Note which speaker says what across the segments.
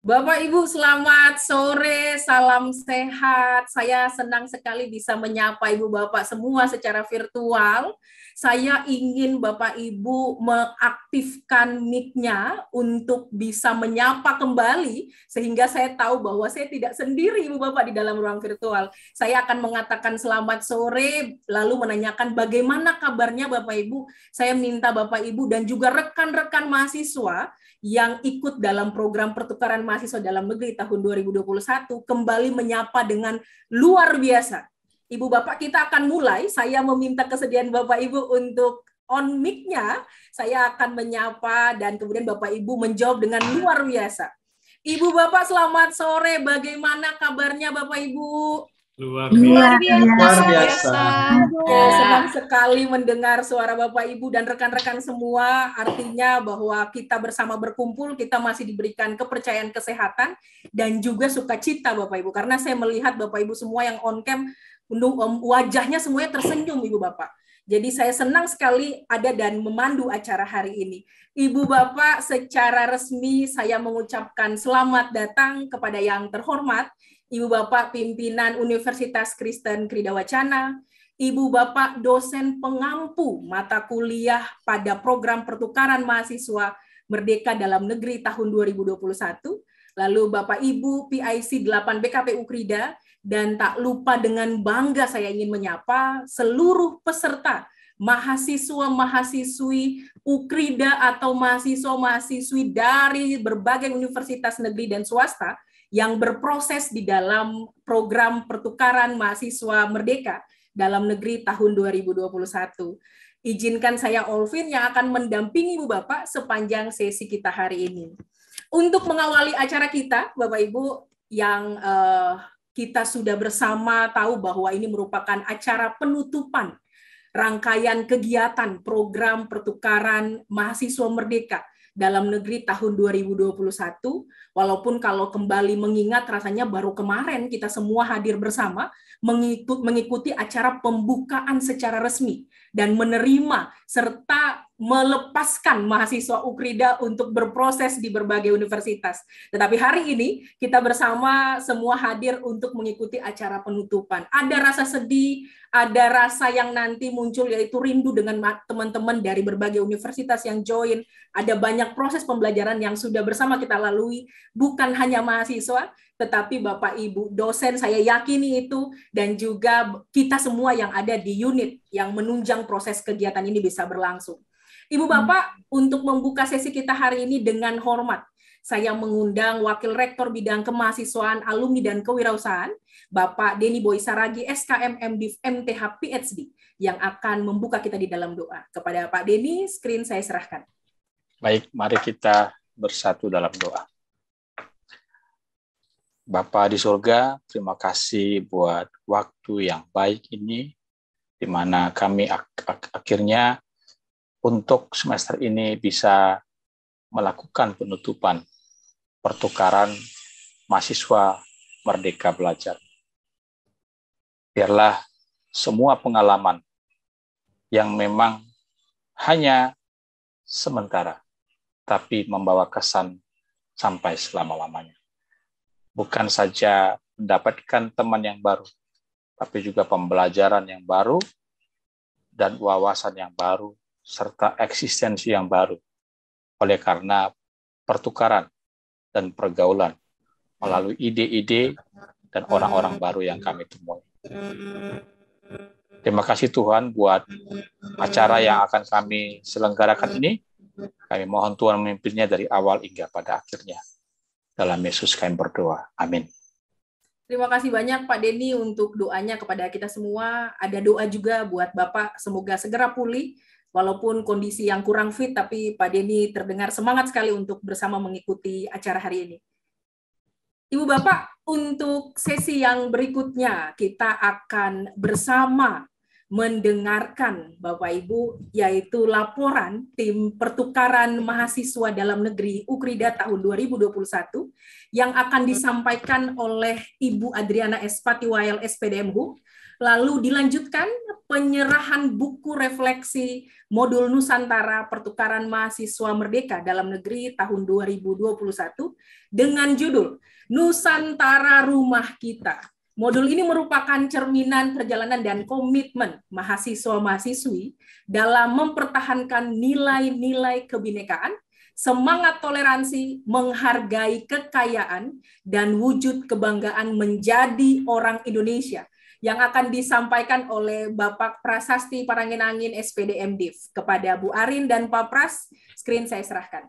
Speaker 1: Bapak Ibu, selamat sore, salam sehat. Saya senang sekali bisa menyapa Ibu Bapak semua secara virtual. Saya ingin Bapak Ibu mengaktifkan mic-nya untuk bisa menyapa kembali, sehingga saya tahu bahwa saya tidak sendiri Ibu Bapak di dalam ruang virtual. Saya akan mengatakan selamat sore, lalu menanyakan bagaimana kabarnya Bapak Ibu. Saya minta Bapak Ibu dan juga rekan-rekan mahasiswa yang ikut dalam program pertukaran mahasiswa dalam negeri tahun 2021 kembali menyapa dengan luar biasa. Ibu Bapak, kita akan mulai. Saya meminta kesediaan Bapak Ibu untuk on mic-nya. Saya akan menyapa dan kemudian Bapak Ibu menjawab dengan luar biasa. Ibu Bapak, selamat sore. Bagaimana kabarnya Bapak Ibu?
Speaker 2: Luar biasa.
Speaker 1: Ya, senang sekali mendengar suara Bapak Ibu dan rekan-rekan semua. Artinya bahwa kita bersama berkumpul, kita masih diberikan kepercayaan kesehatan dan juga sukacita Bapak Ibu. Karena saya melihat Bapak Ibu semua yang on cam, wajahnya semuanya tersenyum Ibu Bapak. Jadi saya senang sekali ada dan memandu acara hari ini. Ibu Bapak, secara resmi saya mengucapkan selamat datang kepada yang terhormat Ibu Bapak pimpinan Universitas Kristen Krida Wacana, Ibu Bapak dosen pengampu mata kuliah pada program pertukaran mahasiswa Merdeka dalam Negeri tahun 2021, lalu Bapak Ibu PIC 8 BKPU Krida, dan tak lupa dengan bangga saya ingin menyapa seluruh peserta mahasiswa-mahasiswi UKRIDA atau mahasiswa-mahasiswi dari berbagai universitas negeri dan swasta yang berproses di dalam program pertukaran mahasiswa Merdeka dalam negeri tahun 2021. Izinkan saya Olvin yang akan mendampingi Ibu Bapak sepanjang sesi kita hari ini. Untuk mengawali acara kita, Bapak Ibu, yang kita sudah bersama tahu bahwa ini merupakan acara penutupan rangkaian kegiatan program pertukaran mahasiswa Merdeka dalam negeri tahun 2021, walaupun kalau kembali mengingat rasanya baru kemarin kita semua hadir bersama mengikuti acara pembukaan secara resmi dan menerima serta melepaskan mahasiswa UKRIDA untuk berproses di berbagai universitas. Tetapi hari ini kita bersama semua hadir untuk mengikuti acara penutupan. Ada rasa sedih, ada rasa yang nanti muncul yaitu rindu dengan teman-teman dari berbagai universitas yang join. Ada banyak proses pembelajaran yang sudah bersama kita lalui, bukan hanya mahasiswa, tetapi Bapak Ibu dosen, saya yakini itu, dan juga kita semua yang ada di unit yang menunjang proses kegiatan ini bisa berlangsung. Ibu Bapak, untuk membuka sesi kita hari ini dengan hormat, saya mengundang Wakil Rektor Bidang Kemahasiswaan, Alumni dan Kewirausahaan, Bapak Denny Boy Saragi, SKM MDiv MTH PhD, yang akan membuka kita di dalam doa. Kepada Pak Denny, screen saya serahkan.
Speaker 2: Baik, mari kita bersatu dalam doa. Bapa di surga, terima kasih buat waktu yang baik ini, di mana kami akhirnya untuk semester ini bisa melakukan penutupan pertukaran mahasiswa Merdeka Belajar. Biarlah semua pengalaman yang memang hanya sementara, tapi membawa kesan sampai selama-lamanya. Bukan saja mendapatkan teman yang baru, tapi juga pembelajaran yang baru dan wawasan yang baru, serta eksistensi yang baru. Oleh karena pertukaran dan pergaulan melalui ide-ide dan orang-orang baru yang kami temui. Terima kasih Tuhan buat acara yang akan kami selenggarakan ini. Kami mohon Tuhan memimpinnya dari awal hingga pada akhirnya. Dalam Yesus kami berdoa. Amin.
Speaker 1: Terima kasih banyak Pak Denny untuk doanya kepada kita semua. Ada doa juga buat Bapak, semoga segera pulih. Walaupun kondisi yang kurang fit, tapi Pak Denny terdengar semangat sekali untuk bersama mengikuti acara hari ini. Ibu Bapak, untuk sesi yang berikutnya kita akan bersama mendengarkan Bapak Ibu, yaitu laporan tim pertukaran mahasiswa dalam negeri UKRIDA tahun 2021 yang akan disampaikan oleh Ibu Adriana Espatiwael SPDMHU. Lalu dilanjutkan penyerahan buku refleksi modul Nusantara Pertukaran Mahasiswa Merdeka dalam Negeri tahun 2021 dengan judul Nusantara Rumah Kita. Modul ini merupakan cerminan perjalanan dan komitmen mahasiswa-mahasiswi dalam mempertahankan nilai-nilai kebinekaan, semangat toleransi, menghargai kekayaan, dan wujud kebanggaan menjadi orang Indonesia, yang akan disampaikan oleh Bapak Prasasti Parangin-Angin SPD MDiv. Kepada Bu Arin dan Pak Pras, screen saya serahkan.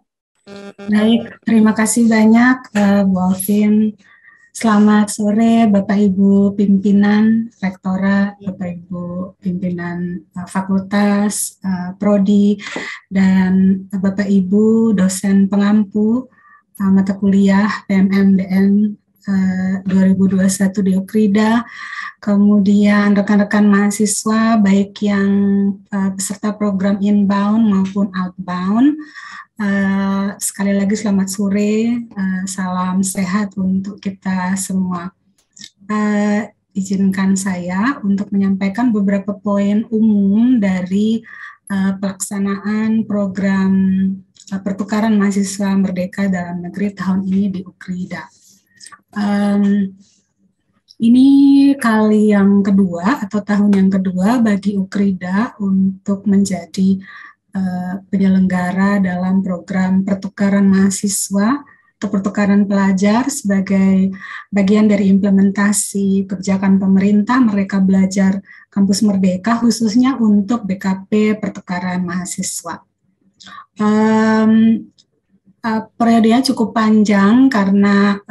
Speaker 3: Baik, terima kasih banyak Bu Alvin. Selamat sore Bapak Ibu pimpinan Rektorat, Bapak Ibu pimpinan fakultas, prodi, dan Bapak Ibu dosen pengampu mata kuliah PMMDN 2021 di UKRIDA, kemudian rekan-rekan mahasiswa baik yang peserta program inbound maupun outbound. Sekali lagi selamat sore, salam sehat untuk kita semua. Izinkan saya untuk menyampaikan beberapa poin umum dari pelaksanaan program pertukaran mahasiswa merdeka dalam negeri tahun ini di UKRIDA. Ini kali yang kedua atau tahun yang kedua bagi UKRIDA untuk menjadi penyelenggara dalam program pertukaran mahasiswa atau pertukaran pelajar sebagai bagian dari implementasi kebijakan pemerintah Merdeka Belajar Kampus Merdeka, khususnya untuk BKP pertukaran mahasiswa. Periodenya cukup panjang karena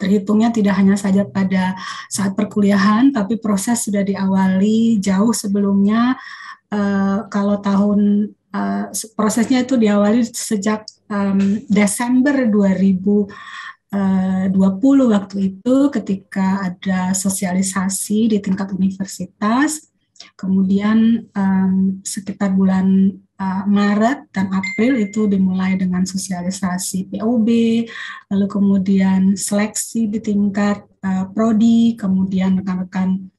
Speaker 3: terhitungnya tidak hanya saja pada saat perkuliahan, tapi proses sudah diawali jauh sebelumnya. Kalau prosesnya itu diawali sejak Desember 2020 waktu itu, ketika ada sosialisasi di tingkat universitas. Kemudian sekitar bulan Maret dan April itu dimulai dengan sosialisasi POB, lalu kemudian seleksi di tingkat prodi, kemudian rekan-rekan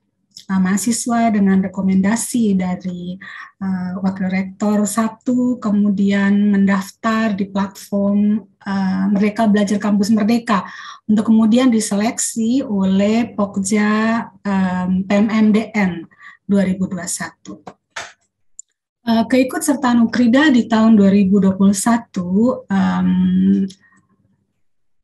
Speaker 3: mahasiswa dengan rekomendasi dari Wakil Rektor 1, kemudian mendaftar di platform Merdeka Belajar Kampus Merdeka untuk kemudian diseleksi oleh Pokja PMMDN 2021. Keikutsertaan UKRIDA di tahun 2021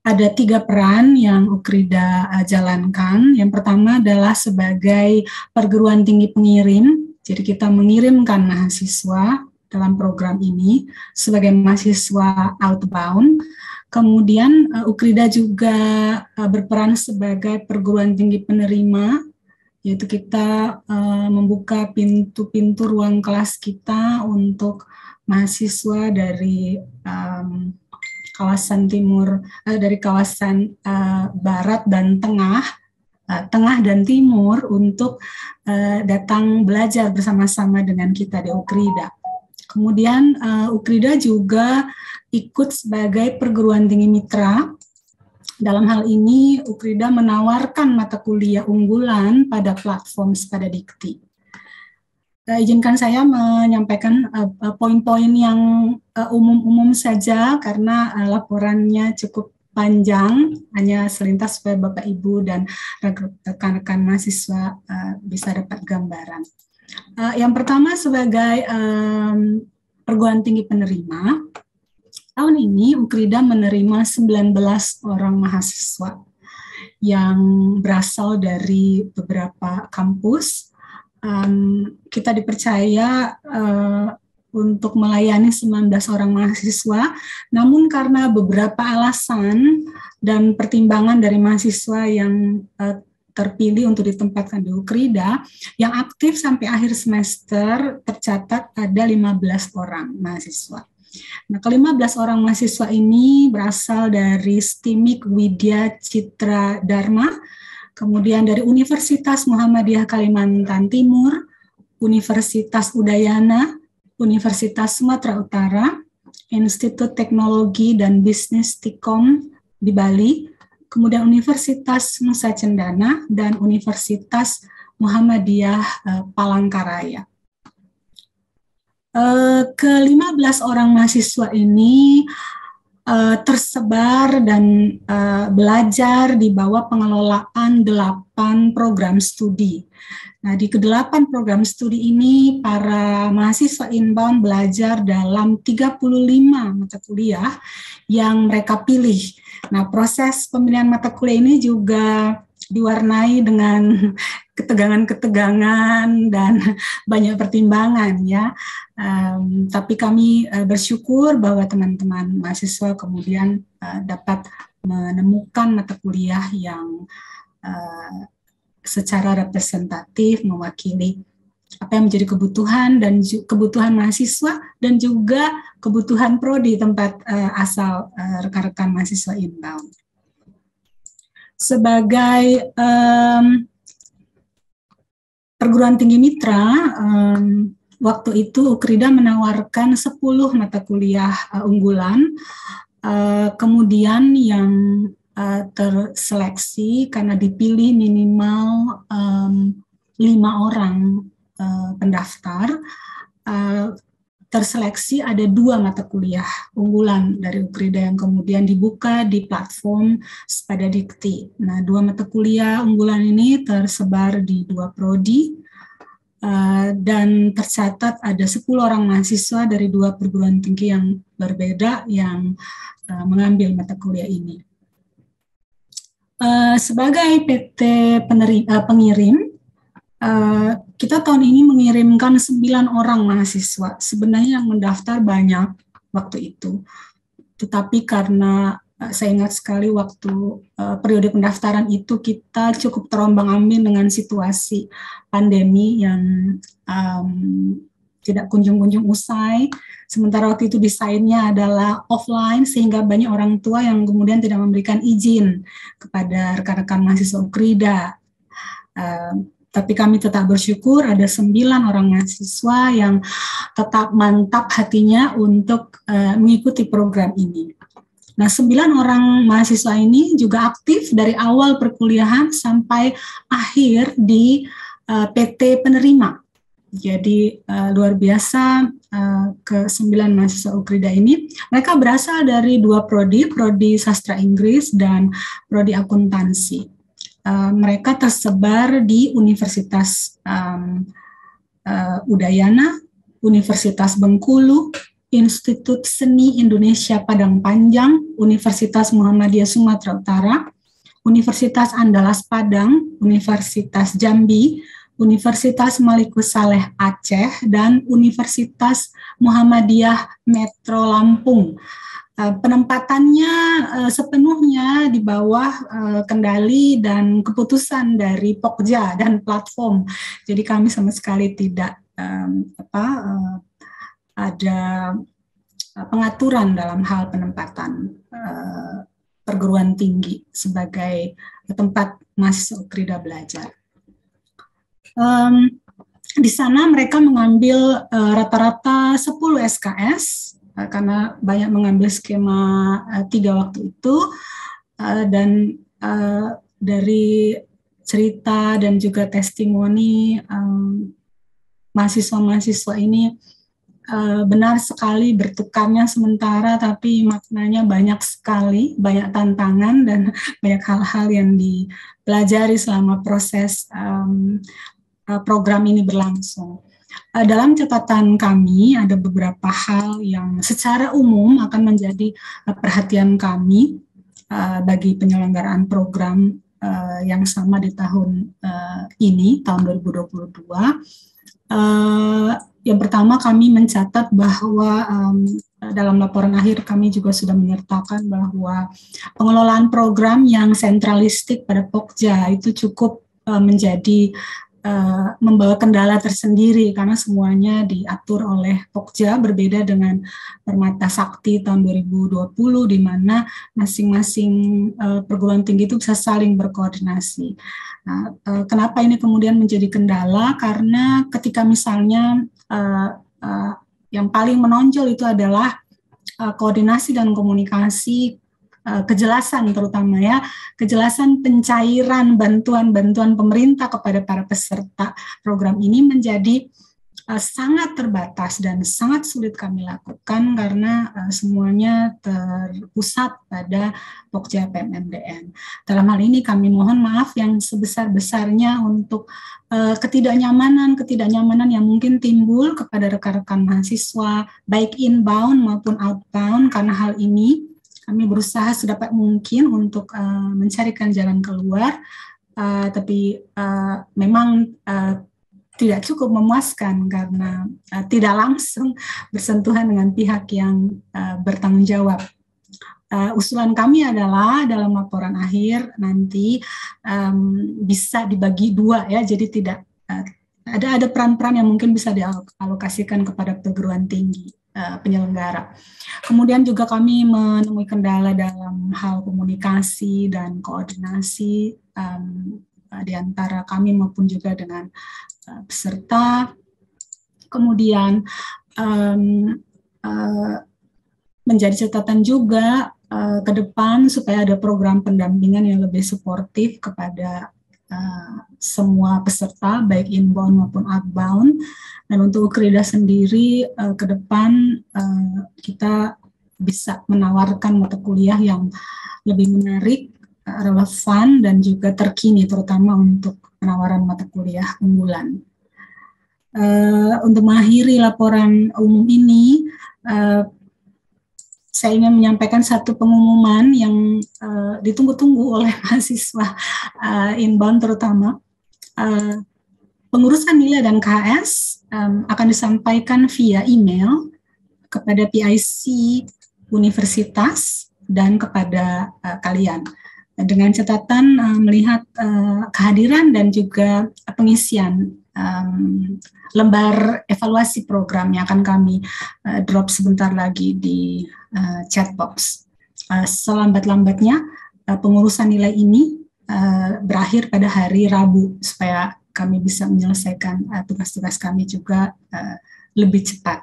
Speaker 3: ada 3 peran yang UKRIDA jalankan. Yang pertama adalah sebagai perguruan tinggi pengirim, jadi kita mengirimkan mahasiswa dalam program ini sebagai mahasiswa outbound. Kemudian UKRIDA juga berperan sebagai perguruan tinggi penerima, yaitu kita membuka pintu-pintu ruang kelas kita untuk mahasiswa dari kawasan timur, dari kawasan barat dan tengah dan timur untuk datang belajar bersama-sama dengan kita di UKRIDA. Kemudian UKRIDA juga ikut sebagai perguruan tinggi mitra. Dalam hal ini, UKRIDA menawarkan mata kuliah unggulan pada platform Spada Dikti. Izinkan saya menyampaikan poin-poin yang umum-umum saja karena laporannya cukup panjang, hanya selintas supaya Bapak Ibu dan rekan-rekan mahasiswa bisa dapat gambaran. Yang pertama sebagai perguruan tinggi penerima, tahun ini UKRIDA menerima 19 orang mahasiswa yang berasal dari beberapa kampus. Kita dipercaya untuk melayani 19 orang mahasiswa, namun karena beberapa alasan dan pertimbangan dari mahasiswa yang terpilih untuk ditempatkan di UKRIDA, yang aktif sampai akhir semester tercatat ada 15 orang mahasiswa. Nah, ke-15 orang mahasiswa ini berasal dari STIMIK Widya Citra Dharma, kemudian dari Universitas Muhammadiyah Kalimantan Timur, Universitas Udayana, Universitas Sumatera Utara, Institut Teknologi dan Bisnis Tikom di Bali, kemudian Universitas Nusa Cendana, dan Universitas Muhammadiyah Palangkaraya. Ke-15 orang mahasiswa ini tersebar dan belajar di bawah pengelolaan 8 program studi. Nah, di ke-8 program studi ini, para mahasiswa inbound belajar dalam 35 mata kuliah yang mereka pilih. Nah, proses pemilihan mata kuliah ini juga diwarnai dengan ketegangan-ketegangan dan banyak pertimbangan ya. Tapi kami bersyukur bahwa teman-teman mahasiswa kemudian dapat menemukan mata kuliah yang secara representatif mewakili apa yang menjadi kebutuhan dan kebutuhan mahasiswa dan juga kebutuhan prodi tempat asal rekan-rekan mahasiswa inbound. Sebagai perguruan tinggi mitra, waktu itu Ukrida menawarkan 10 mata kuliah unggulan, kemudian yang terseleksi karena dipilih minimal 5 orang pendaftar, terseleksi ada 2 mata kuliah unggulan dari Ukrida yang kemudian dibuka di platform Spada Dikti. Nah, 2 mata kuliah unggulan ini tersebar di 2 prodi, dan tercatat ada 10 orang mahasiswa dari 2 perguruan tinggi yang berbeda yang mengambil mata kuliah ini. Sebagai PT pengirim, kita tahun ini mengirimkan 9 orang mahasiswa. Sebenarnya yang mendaftar banyak waktu itu, tetapi karena saya ingat sekali waktu periode pendaftaran itu kita cukup terombang-ambing dengan situasi pandemi yang tidak kunjung-kunjung usai. Sementara waktu itu desainnya adalah offline, sehingga banyak orang tua yang kemudian tidak memberikan izin kepada rekan-rekan mahasiswa Ukrida. Tapi kami tetap bersyukur ada 9 orang mahasiswa yang tetap mantap hatinya untuk mengikuti program ini. Nah, 9 orang mahasiswa ini juga aktif dari awal perkuliahan sampai akhir di PT penerima. Jadi luar biasa, ke-9 mahasiswa Ukrida ini. Mereka berasal dari 2 prodi, prodi sastra Inggris dan prodi akuntansi. Mereka tersebar di Universitas Udayana, Universitas Bengkulu, Institut Seni Indonesia Padang Panjang, Universitas Muhammadiyah Sumatera Utara, Universitas Andalas Padang, Universitas Jambi, Universitas Malikus Saleh Aceh, dan Universitas Muhammadiyah Metro Lampung. Penempatannya sepenuhnya di bawah kendali dan keputusan dari Pokja dan platform. Jadi kami sama sekali tidak ada pengaturan dalam hal penempatan perguruan tinggi sebagai tempat mahasiswa Ukrida belajar. Di sana mereka mengambil rata-rata 10 SKS, karena banyak mengambil skema 3 waktu itu, dan dari cerita dan juga testimoni mahasiswa-mahasiswa ini benar sekali bertukarnya sementara, tapi maknanya banyak sekali, banyak tantangan dan banyak hal-hal yang dipelajari selama proses program ini berlangsung. Dalam catatan kami ada beberapa hal yang secara umum akan menjadi perhatian kami bagi penyelenggaraan program yang sama di tahun ini, tahun 2022. Yang pertama, kami mencatat bahwa dalam laporan akhir kami juga sudah menyertakan bahwa pengelolaan program yang sentralistik pada Pokja itu cukup menjadi membawa kendala tersendiri karena semuanya diatur oleh Pokja, berbeda dengan Permata Sakti tahun 2020 di mana masing-masing perguruan tinggi itu bisa saling berkoordinasi. Nah, kenapa ini kemudian menjadi kendala? Karena ketika misalnya yang paling menonjol itu adalah koordinasi dan komunikasi, kejelasan terutama ya, kejelasan pencairan bantuan-bantuan pemerintah kepada para peserta program ini menjadi sangat terbatas dan sangat sulit kami lakukan karena semuanya terpusat pada Pokja PMMDN. Dalam hal ini kami mohon maaf yang sebesar-besarnya untuk ketidaknyamanan yang mungkin timbul kepada rekan-rekan mahasiswa baik inbound maupun outbound. Karena hal ini kami berusaha sedapat mungkin untuk mencarikan jalan keluar, tapi memang tidak cukup memuaskan karena tidak langsung bersentuhan dengan pihak yang bertanggung jawab. Usulan kami adalah dalam laporan akhir nanti bisa dibagi dua ya, jadi tidak ada peran-peran yang mungkin bisa dialokasikan kepada perguruan tinggi penyelenggara. Kemudian juga kami menemui kendala dalam hal komunikasi dan koordinasi di antara kami maupun juga dengan peserta. Kemudian menjadi catatan juga ke depan supaya ada program pendampingan yang lebih suportif kepada semua peserta baik inbound maupun outbound. Dan untuk Ukrida sendiri ke depan kita bisa menawarkan mata kuliah yang lebih menarik, relevan dan juga terkini terutama untuk penawaran mata kuliah unggulan. Untuk mengakhiri laporan umum ini, saya ingin menyampaikan satu pengumuman yang ditunggu-tunggu oleh mahasiswa inbound terutama. Pengurusan nilai dan KHS akan disampaikan via email kepada PIC universitas dan kepada kalian. Dengan catatan melihat kehadiran dan juga pengisian lembar evaluasi program yang akan kami drop sebentar lagi di chat box. Selambat-lambatnya pengurusan nilai ini berakhir pada hari Rabu supaya kami bisa menyelesaikan tugas-tugas kami juga lebih cepat.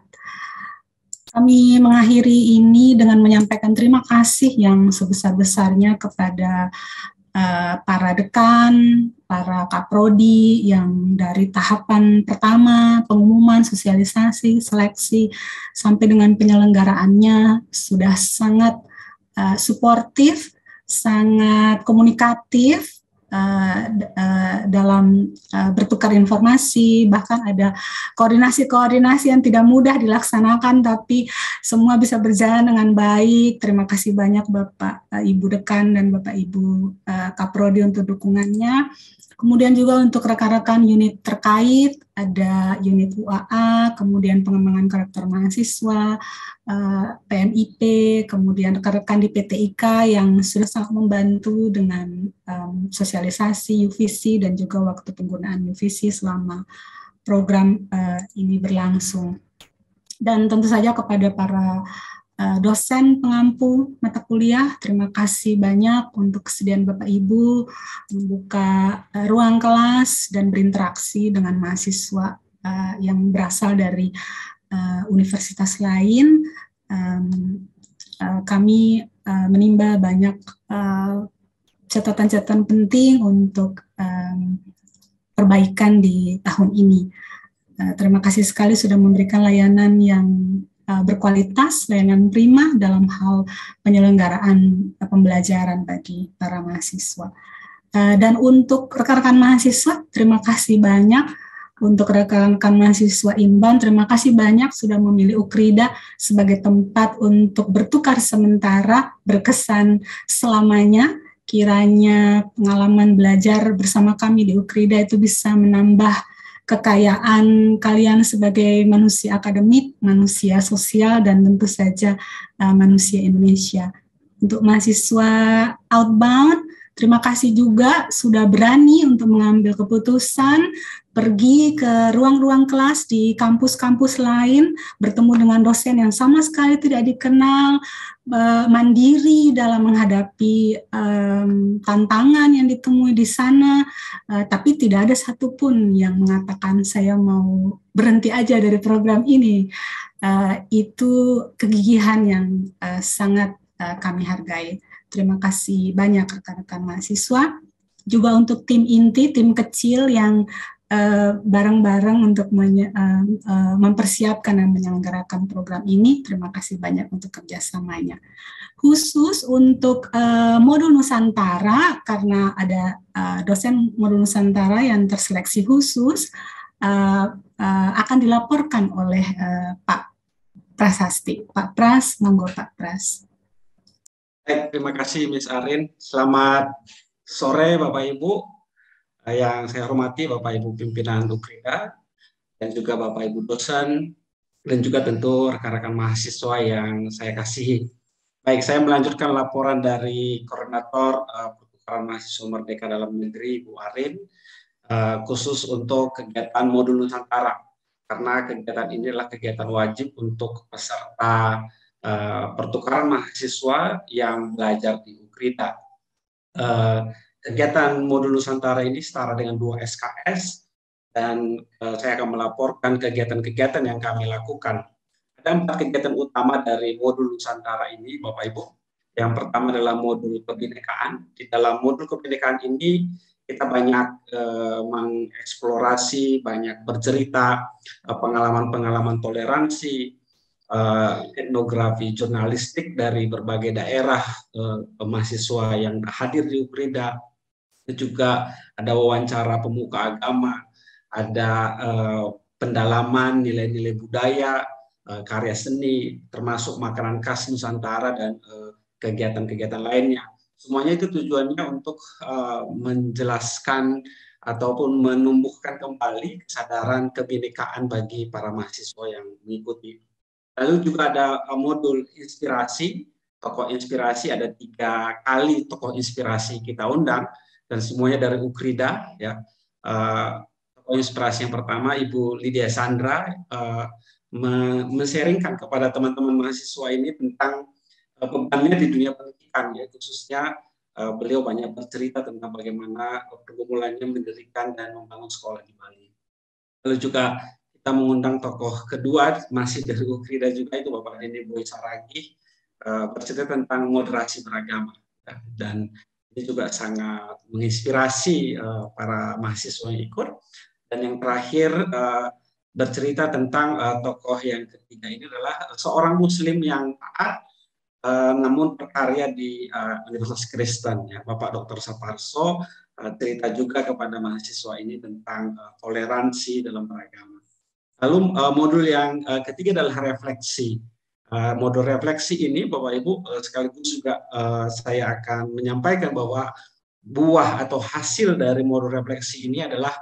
Speaker 3: Kami mengakhiri ini dengan menyampaikan terima kasih yang sebesar-besarnya kepada para dekan, para kaprodi yang dari tahapan pertama, pengumuman, sosialisasi, seleksi, sampai dengan penyelenggaraannya sudah sangat suportif, sangat komunikatif, dalam bertukar informasi, bahkan ada koordinasi-koordinasi yang tidak mudah dilaksanakan, tapi semua bisa berjalan dengan baik. Terima kasih banyak Bapak Ibu Dekan dan Bapak Ibu Kaprodi untuk dukungannya. Kemudian juga untuk rekan-rekan unit terkait, ada unit UAA, kemudian pengembangan karakter mahasiswa, PMIP, kemudian rekan-rekan di PTIK yang sudah sangat membantu dengan sosialisasi UVC dan juga waktu penggunaan UVC selama program ini berlangsung. Dan tentu saja kepada para dosen pengampu mata kuliah, terima kasih banyak untuk kesediaan Bapak Ibu membuka ruang kelas dan berinteraksi dengan mahasiswa yang berasal dari universitas lain. Kami menimba banyak catatan-catatan penting untuk perbaikan di tahun ini. Terima kasih sekali sudah memberikan layanan yang berkualitas, layanan prima dalam hal penyelenggaraan pembelajaran bagi para mahasiswa. Dan untuk rekan-rekan mahasiswa, terima kasih banyak. Untuk rekan-rekan mahasiswa inbound, terima kasih banyak sudah memilih Ukrida sebagai tempat untuk bertukar sementara, berkesan selamanya. Kiranya pengalaman belajar bersama kami di Ukrida itu bisa menambah kekayaan kalian sebagai manusia akademik, manusia sosial, dan tentu saja manusia Indonesia. Untuk mahasiswa outbound, Terima kasih juga sudah berani untuk mengambil keputusan, pergi ke ruang-ruang kelas di kampus-kampus lain, bertemu dengan dosen yang sama sekali tidak dikenal, mandiri dalam menghadapi tantangan yang ditemui di sana, tapi tidak ada satupun yang mengatakan saya mau berhenti aja dari program ini. Itu kegigihan yang sangat kami hargai. Terima kasih banyak rekan-rekan mahasiswa. Juga untuk tim inti, tim kecil yang bareng-bareng untuk mempersiapkan dan menyelenggarakan program ini. Terima kasih banyak untuk kerjasamanya. Khusus untuk modul Nusantara, karena ada dosen modul Nusantara yang terseleksi khusus, akan dilaporkan oleh Pak Prasasti. Pak Pras, monggo Pak Pras.
Speaker 4: Baik, terima kasih Miss Arin. Selamat sore Bapak Ibu. Yang saya hormati Bapak Ibu pimpinan Ukrida dan juga Bapak Ibu dosen dan juga tentu rekan-rekan mahasiswa yang saya kasihi. Baik, saya melanjutkan laporan dari Koordinator Pertukaran Mahasiswa Merdeka Dalam Negeri Ibu Arin khusus untuk kegiatan modul Nusantara, karena kegiatan ini adalah kegiatan wajib untuk peserta pertukaran mahasiswa yang belajar di Ukrida. Kegiatan modul Nusantara ini setara dengan 2 SKS, dan saya akan melaporkan kegiatan-kegiatan yang kami lakukan. Ada 4 kegiatan utama dari modul Nusantara ini, Bapak Ibu. Yang pertama adalah modul kebinekaan. Di dalam modul kebinekaan ini kita banyak mengeksplorasi, banyak bercerita, pengalaman-pengalaman toleransi, etnografi jurnalistik dari berbagai daerah mahasiswa yang hadir di Ukrida. Juga ada wawancara pemuka agama, ada pendalaman nilai-nilai budaya, karya seni, termasuk makanan khas Nusantara dan kegiatan-kegiatan lainnya. Semuanya itu tujuannya untuk menjelaskan ataupun menumbuhkan kembali kesadaran kebinekaan bagi para mahasiswa yang mengikuti. Lalu juga ada modul inspirasi, tokoh inspirasi, ada 3 kali tokoh inspirasi kita undang, dan semuanya dari Ukrida. Ya. Tokoh inspirasi yang pertama Ibu Lydia Sandra men-sharingkan kepada teman-teman mahasiswa ini tentang bebannya di dunia pendidikan, ya, khususnya beliau banyak bercerita tentang bagaimana pergumulannya mendirikan dan membangun sekolah di Bali. Lalu juga kita mengundang tokoh kedua, masih dari Ukrida juga, itu Bapak Denny Boy Saragih, bercerita tentang moderasi beragama. Dan ini juga sangat menginspirasi para mahasiswa yang ikut. Dan yang terakhir bercerita tentang tokoh yang ketiga ini adalah seorang Muslim yang taat, namun berkarya di Universitas Kristen, ya, Bapak Dr. Saparso, cerita juga kepada mahasiswa ini tentang toleransi dalam beragama. Lalu modul yang ketiga adalah refleksi. Modul refleksi ini Bapak Ibu sekaligus juga saya akan menyampaikan bahwa buah atau hasil dari modul refleksi ini adalah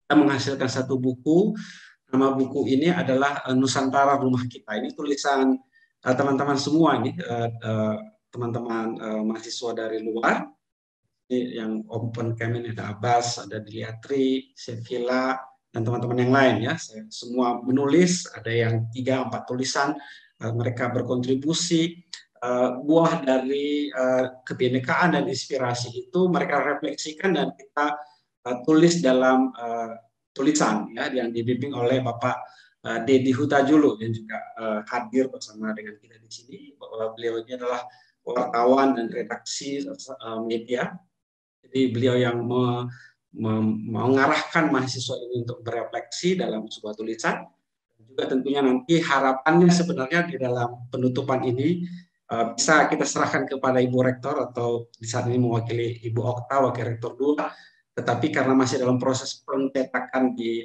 Speaker 4: kita menghasilkan satu buku. Nama buku ini adalah Nusantara Rumah Kita. Ini tulisan teman-teman semua nih, teman-teman mahasiswa dari luar. Ini yang open camp ini ada Abbas, ada Diliatri, Sevilla, dan teman-teman yang lain, ya. Semua menulis, ada yang 3-4 tulisan, mereka berkontribusi. Buah dari kebinekaan dan inspirasi itu mereka refleksikan dan kita tulis dalam tulisan, ya, yang dibimbing oleh Bapak Dedi Hutajulu yang juga hadir bersama dengan kita di sini. Bahwa beliau ini adalah wartawan dan redaksi media. Jadi beliau yang mengarahkan mahasiswa ini untuk berefleksi dalam sebuah tulisan. Juga tentunya nanti harapannya sebenarnya di dalam penutupan ini bisa kita serahkan kepada Ibu Rektor, atau di saat ini mewakili Ibu Okta, Wakil Rektor 2. Tetapi karena masih dalam proses pencetakan di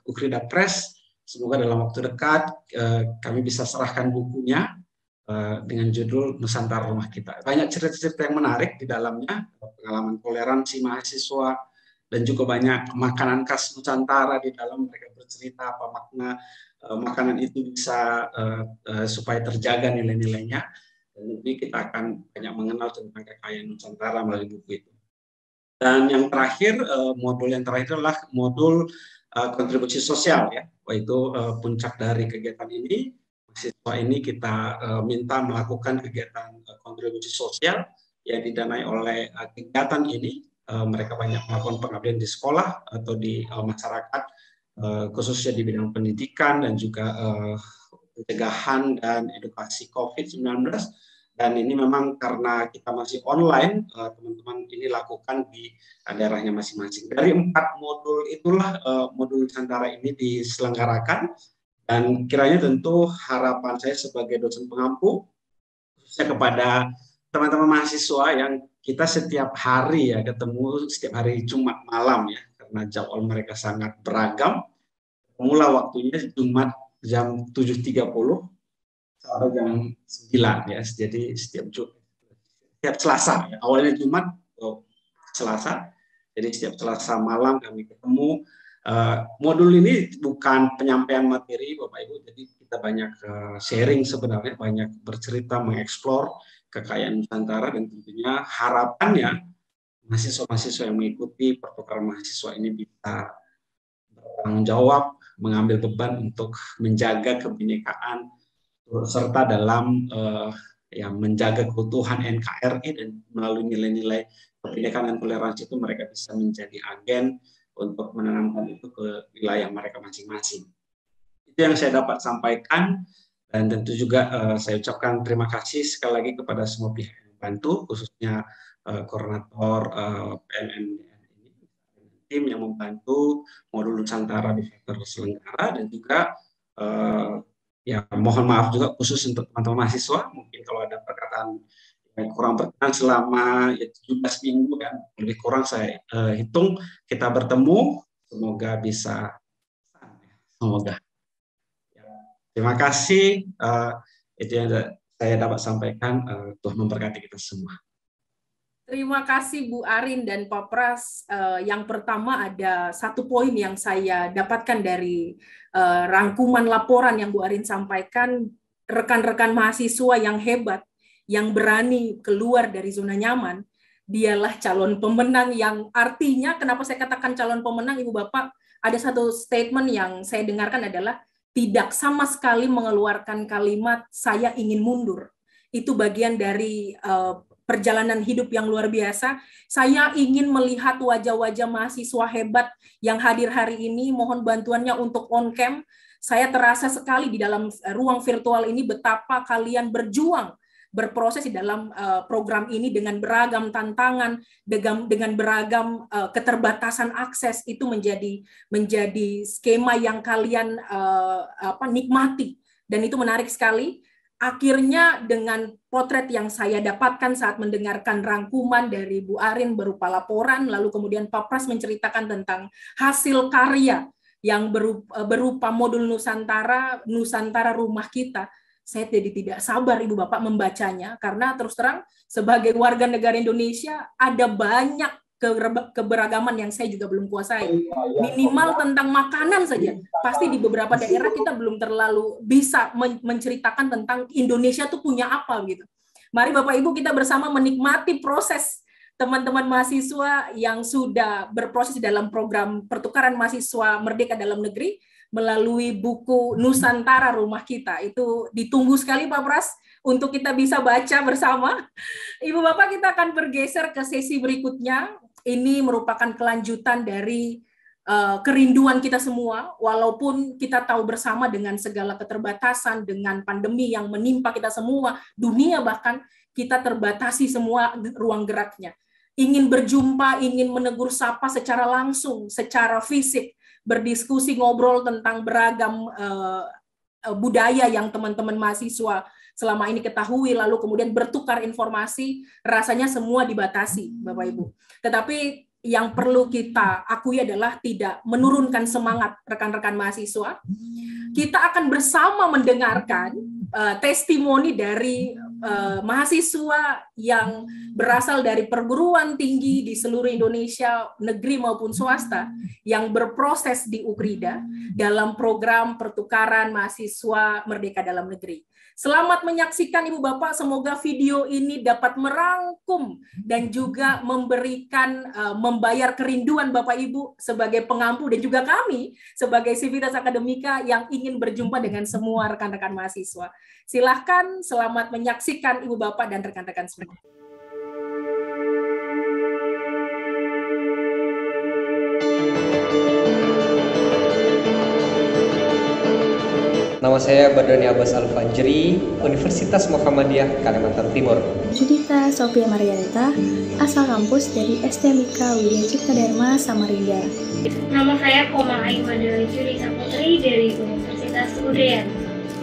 Speaker 4: Ukrida Press, semoga dalam waktu dekat kami bisa serahkan bukunya dengan judul Nusantara Rumah Kita. Banyak cerita-cerita yang menarik di dalamnya, pengalaman toleransi mahasiswa, dan juga banyak makanan khas Nusantara di dalam. Mereka bercerita apa makna makanan itu bisa supaya terjaga nilai-nilainya. Dan tentunya kita akan banyak mengenal tentang kekayaan Nusantara melalui buku itu. Dan yang terakhir, modul yang terakhir adalah modul kontribusi sosial, ya, yaitu puncak dari kegiatan ini. Mahasiswa ini kita minta melakukan kegiatan kontribusi sosial yang didanai oleh kegiatan ini. Mereka banyak melakukan pengabdian di sekolah atau di masyarakat, khususnya di bidang pendidikan dan juga pencegahan dan edukasi COVID-19. Dan ini memang karena kita masih online, teman-teman ini lakukan di daerahnya masing-masing. Dari 4 modul itulah modul Nusantara ini diselenggarakan, dan kiranya tentu harapan saya sebagai dosen pengampu, khususnya kepada teman-teman mahasiswa yang kita setiap hari ya ketemu, setiap hari Jumat malam ya, karena jadwal mereka sangat beragam. Mulai waktunya Jumat jam 7.30 sampai jam 9 ya. Jadi setiap Selasa ya. Awalnya Jumat, Selasa. Jadi setiap Selasa malam kami ketemu. Modul ini bukan penyampaian materi Bapak Ibu, jadi kita banyak sharing sebenarnya, banyak bercerita, mengeksplor kekayaan Nusantara, dan tentunya harapannya mahasiswa-mahasiswa yang mengikuti pertukaran mahasiswa ini bisa bertanggung jawab, mengambil beban untuk menjaga kebinekaan serta dalam menjaga keutuhan NKRI, dan melalui nilai-nilai kebinekaan dan toleransi itu mereka bisa menjadi agen untuk menanamkan itu ke wilayah mereka masing-masing. Itu yang saya dapat sampaikan, dan tentu juga saya ucapkan terima kasih sekali lagi kepada semua pihak yang membantu, khususnya koordinator PNN ini, tim yang membantu modul Nusantara di sektor Selenggara, dan juga ya mohon maaf juga khusus untuk teman-teman mahasiswa, mungkin kalau ada perkataan yang kurang berkenan selama 17 minggu kan, lebih kurang saya hitung kita bertemu, semoga bisa, semoga. Terima kasih, itu yang saya dapat sampaikan. Tuhan memberkati kita semua.
Speaker 1: Terima kasih Bu Arin dan Pak Pras. Yang pertama ada satu poin yang saya dapatkan dari rangkuman laporan yang Bu Arin sampaikan, rekan-rekan mahasiswa yang hebat, yang berani keluar dari zona nyaman, dialah calon pemenang. Yang artinya, kenapa saya katakan calon pemenang, Ibu Bapak, ada satu statement yang saya dengarkan adalah tidak sama sekali mengeluarkan kalimat saya ingin mundur. Itu bagian dari perjalanan hidup yang luar biasa. Saya ingin melihat wajah-wajah mahasiswa hebat yang hadir hari ini. Mohon bantuannya untuk on-cam. Saya terasa sekali di dalam ruang virtual ini betapa kalian berjuang, berproses di dalam program ini dengan beragam tantangan, dengan beragam keterbatasan akses. Itu menjadi skema yang kalian nikmati, dan itu menarik sekali. Akhirnya dengan potret yang saya dapatkan saat mendengarkan rangkuman dari Bu Arin berupa laporan, lalu kemudian Pak Pras menceritakan tentang hasil karya yang berupa modul Nusantara Rumah Kita, saya jadi tidak sabar Ibu Bapak membacanya, karena terus terang sebagai warga negara Indonesia ada banyak keberagaman yang saya juga belum kuasai. Minimal tentang makanan saja. Pasti di beberapa daerah kita belum terlalu bisa menceritakan tentang Indonesia tuh punya apa gitu. Mari Bapak Ibu kita bersama menikmati proses teman-teman mahasiswa yang sudah berproses dalam program pertukaran mahasiswa Merdeka dalam negeri melalui buku Nusantara Rumah Kita. Itu ditunggu sekali Pak Pras untuk kita bisa baca bersama. Ibu Bapak, kita akan bergeser ke sesi berikutnya. Ini merupakan kelanjutan dari kerinduan kita semua, walaupun kita tahu bersama dengan segala keterbatasan, dengan pandemi yang menimpa kita semua, dunia bahkan, kita terbatasi semua ruang geraknya. Ingin berjumpa, ingin menegur sapa secara langsung, secara fisik, berdiskusi, ngobrol tentang beragam budaya yang teman-teman mahasiswa selama ini ketahui, lalu kemudian bertukar informasi, rasanya semua dibatasi, Bapak Ibu. Tetapi yang perlu kita akui adalah tidak menurunkan semangat rekan-rekan mahasiswa. Kita akan bersama mendengarkan testimoni dari mahasiswa yang berasal dari perguruan tinggi di seluruh Indonesia, negeri maupun swasta, yang berproses di UKRIDA dalam program pertukaran mahasiswa Merdeka Dalam Negeri. Selamat menyaksikan Ibu Bapak, semoga video ini dapat merangkum dan juga memberikan, membayar kerinduan Bapak Ibu sebagai pengampu dan juga kami sebagai Civitas Akademika yang ingin berjumpa dengan semua rekan-rekan mahasiswa. Silahkan, selamat menyaksikan Ibu Bapak dan rekan-rekan semua.
Speaker 5: Nama saya Badroni Abbas Al-Fajri, Universitas Muhammadiyah Kalimantan Timur.
Speaker 6: Judita Sophia Marianita, asal kampus dari STMIK Widya Cipta Dharma, Samarinda.
Speaker 7: Nama saya Koma Aimadali Juri Saputri dari Universitas UDN.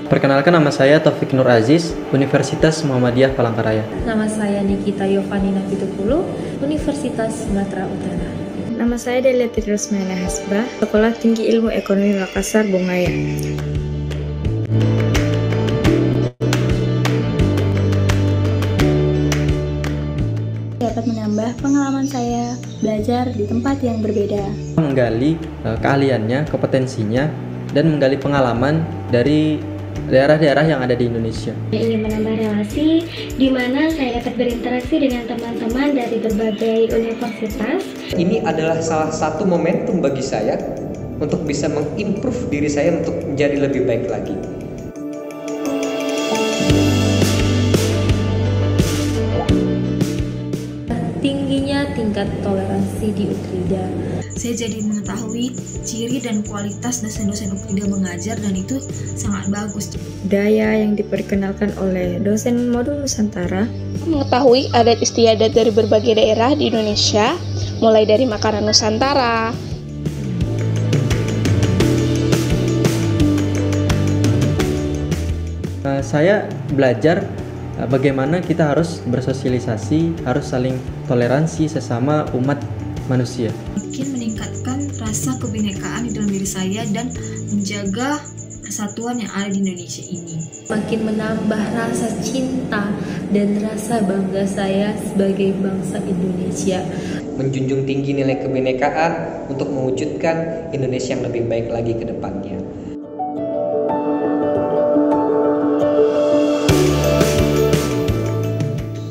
Speaker 8: Perkenalkan, nama saya Taufik Nur Aziz, Universitas Muhammadiyah Palangkaraya.
Speaker 9: Nama saya Nikita Yovanina Pitupulu, Universitas Sumatera Utara.
Speaker 10: Nama saya Delia Rosmana Hasbah, Sekolah Tinggi Ilmu Ekonomi Makassar, Bongaya.
Speaker 6: Dapat menambah pengalaman saya belajar di tempat yang berbeda.
Speaker 8: Menggali keahliannya, kompetensinya, dan menggali pengalaman dari daerah-daerah yang ada di Indonesia.
Speaker 7: Saya ingin menambah relasi di mana saya dapat berinteraksi dengan teman-teman dari berbagai universitas.
Speaker 5: Ini adalah salah satu momentum bagi saya untuk bisa mengimprove diri saya untuk menjadi lebih baik lagi.
Speaker 9: Tingginya tingkat toleransi di UKRIDA.
Speaker 11: Saya jadi mengetahui ciri dan kualitas dosen-dosen UKRIDA mengajar, dan itu sangat bagus.
Speaker 10: Budaya yang diperkenalkan oleh dosen modul Nusantara.
Speaker 12: Mengetahui adat istiadat dari berbagai daerah di Indonesia, mulai dari makanan Nusantara.
Speaker 8: Saya belajar bagaimana kita harus bersosialisasi, harus saling toleransi sesama umat manusia.
Speaker 11: Mungkin meningkatkan rasa kebinekaan di dalam diri saya dan menjaga persatuan yang ada di Indonesia ini.
Speaker 9: Makin menambah rasa cinta dan rasa bangga saya sebagai bangsa Indonesia.
Speaker 5: Menjunjung tinggi nilai kebinekaan untuk mewujudkan Indonesia yang lebih baik lagi ke depannya.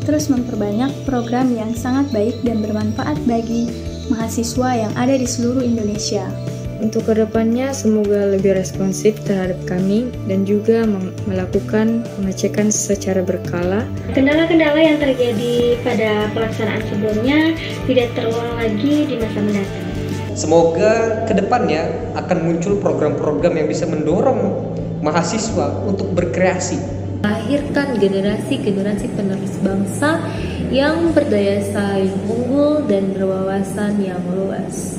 Speaker 6: Terus memperbanyak program yang sangat baik dan bermanfaat bagi mahasiswa yang ada di seluruh Indonesia.
Speaker 10: Untuk kedepannya semoga lebih responsif terhadap kami dan juga melakukan pengecekan secara berkala.
Speaker 7: Kendala-kendala yang terjadi pada pelaksanaan sebelumnya tidak terulang lagi di masa mendatang.
Speaker 5: Semoga kedepannya akan muncul program-program yang bisa mendorong mahasiswa untuk berkreasi.
Speaker 9: Lahirkan generasi-generasi penerus bangsa yang berdaya saing unggul dan berwawasan yang luas.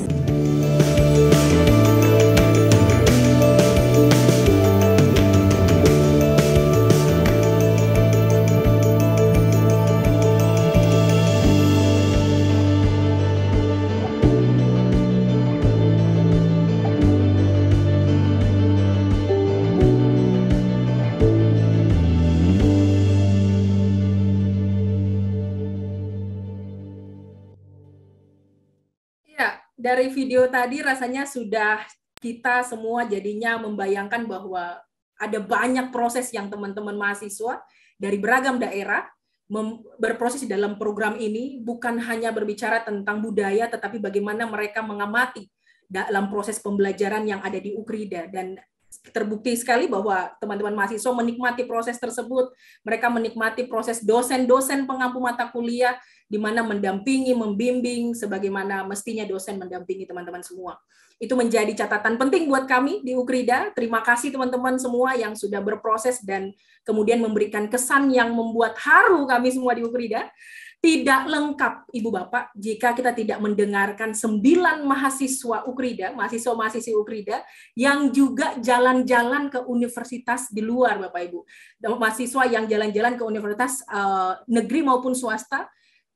Speaker 1: Dari video tadi rasanya sudah kita semua jadinya membayangkan bahwa ada banyak proses yang teman-teman mahasiswa dari beragam daerah berproses dalam program ini, bukan hanya berbicara tentang budaya, tetapi bagaimana mereka mengamati dalam proses pembelajaran yang ada di UKRIDA. Dan terbukti sekali bahwa teman-teman mahasiswa menikmati proses tersebut, mereka menikmati proses dosen-dosen pengampu mata kuliah, di mana mendampingi, membimbing, sebagaimana mestinya dosen mendampingi teman-teman semua. Itu menjadi catatan penting buat kami di UKRIDA. Terima kasih teman-teman semua yang sudah berproses dan kemudian memberikan kesan yang membuat haru kami semua di UKRIDA. Tidak lengkap, Ibu Bapak, jika kita tidak mendengarkan 9 mahasiswa UKRIDA, mahasiswa-mahasiswi UKRIDA, yang juga jalan-jalan ke universitas di luar, Bapak Ibu. Mahasiswa yang jalan-jalan ke universitas negeri maupun swasta,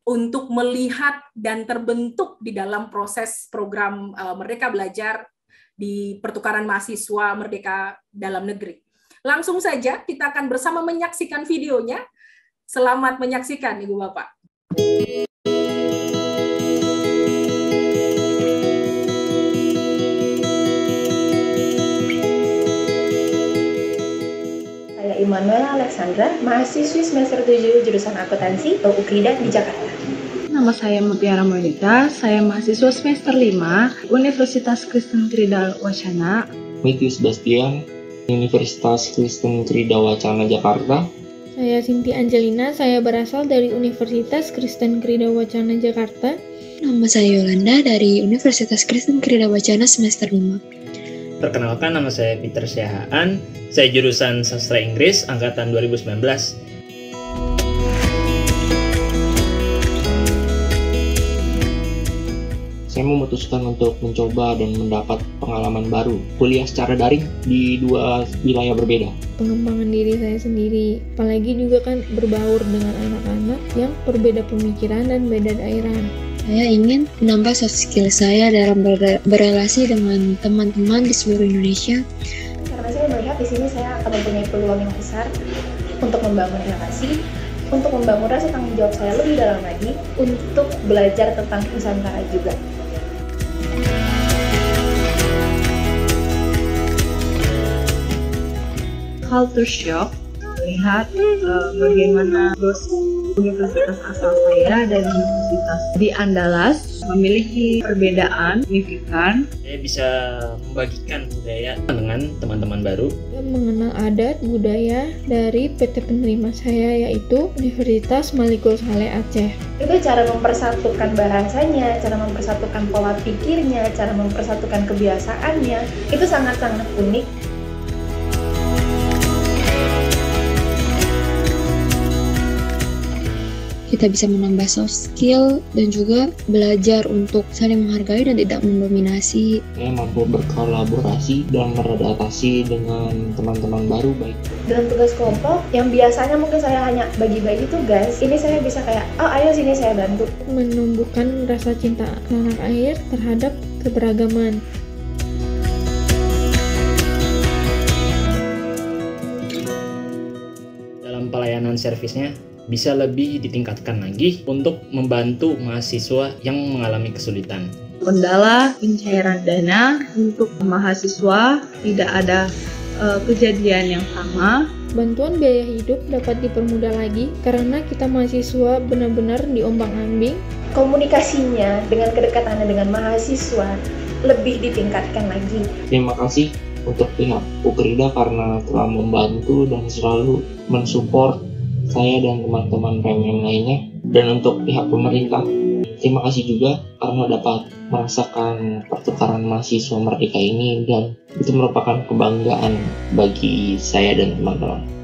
Speaker 1: untuk melihat dan terbentuk di dalam proses program Merdeka Belajar di pertukaran mahasiswa Merdeka Dalam Negeri. Langsung saja kita akan bersama menyaksikan videonya. Selamat menyaksikan Ibu Bapak.
Speaker 13: Saya Immanuela Alexandra, mahasiswi semester 7 jurusan akuntansi UKRIDA di Jakarta.
Speaker 14: Nama saya Mutiara Monika, saya mahasiswa semester 5 Universitas Kristen Krida Wacana.
Speaker 15: Mitius Bastian, Universitas Kristen Krida Wacana Jakarta.
Speaker 16: Saya Sinti Angelina, saya berasal dari Universitas Kristen Krida Wacana Jakarta.
Speaker 17: Nama saya Yolanda dari Universitas Kristen Krida Wacana semester 5.
Speaker 18: Perkenalkan, nama saya Peter Siahaan, saya jurusan Sastra Inggris angkatan 2019.
Speaker 15: Saya memutuskan untuk mencoba dan mendapat pengalaman baru, kuliah secara daring di 2 wilayah berbeda.
Speaker 16: Pengembangan diri saya sendiri, apalagi juga kan berbaur dengan anak-anak yang berbeda pemikiran dan beda daerah.
Speaker 17: Saya ingin menambah soft skill saya dalam berrelasi dengan teman-teman di seluruh Indonesia.
Speaker 13: Karena saya melihat di sini saya akan mempunyai peluang yang besar untuk membangun relasi, untuk membangun rasa tanggung jawab saya lebih dalam lagi, untuk belajar tentang Nusantara juga.
Speaker 14: Culture shock, melihat bagaimana universitas asal saya dan universitas di Andalas memiliki perbedaan signifikan.
Speaker 18: Saya bisa membagikan budaya dengan teman-teman baru.
Speaker 16: Mengenal adat budaya dari PT penerima saya, yaitu Universitas Maliko Saleh Aceh.
Speaker 13: Itu cara mempersatukan bahasanya, cara mempersatukan pola pikirnya, cara mempersatukan kebiasaannya, itu sangat-sangat unik.
Speaker 17: Kita bisa menambah soft skill dan juga belajar untuk saling menghargai dan tidak mendominasi.
Speaker 15: Saya mampu berkolaborasi dan beradaptasi dengan teman-teman baru baik.
Speaker 13: Dalam tugas kelompok yang biasanya mungkin saya hanya bagi-bagi tugas, ini saya bisa kayak, oh ayo sini saya bantu.
Speaker 16: Menumbuhkan rasa cinta tanah air terhadap keberagaman.
Speaker 18: Dalam pelayanan servisnya, bisa lebih ditingkatkan lagi untuk membantu mahasiswa yang mengalami kesulitan.
Speaker 14: Kendala pencairan dana untuk mahasiswa, tidak ada kejadian yang sama.
Speaker 16: Bantuan biaya hidup dapat dipermudah lagi karena kita mahasiswa benar-benar diombang-ambing.
Speaker 13: Komunikasinya dengan kedekatannya dengan mahasiswa lebih ditingkatkan lagi.
Speaker 15: Terima kasih untuk pihak UKRIDA karena telah membantu dan selalu mensupport saya dan teman-teman PMM lainnya, dan untuk pihak pemerintah terima kasih juga karena dapat merasakan pertukaran mahasiswa merdeka ini, dan itu merupakan kebanggaan bagi saya dan teman-teman.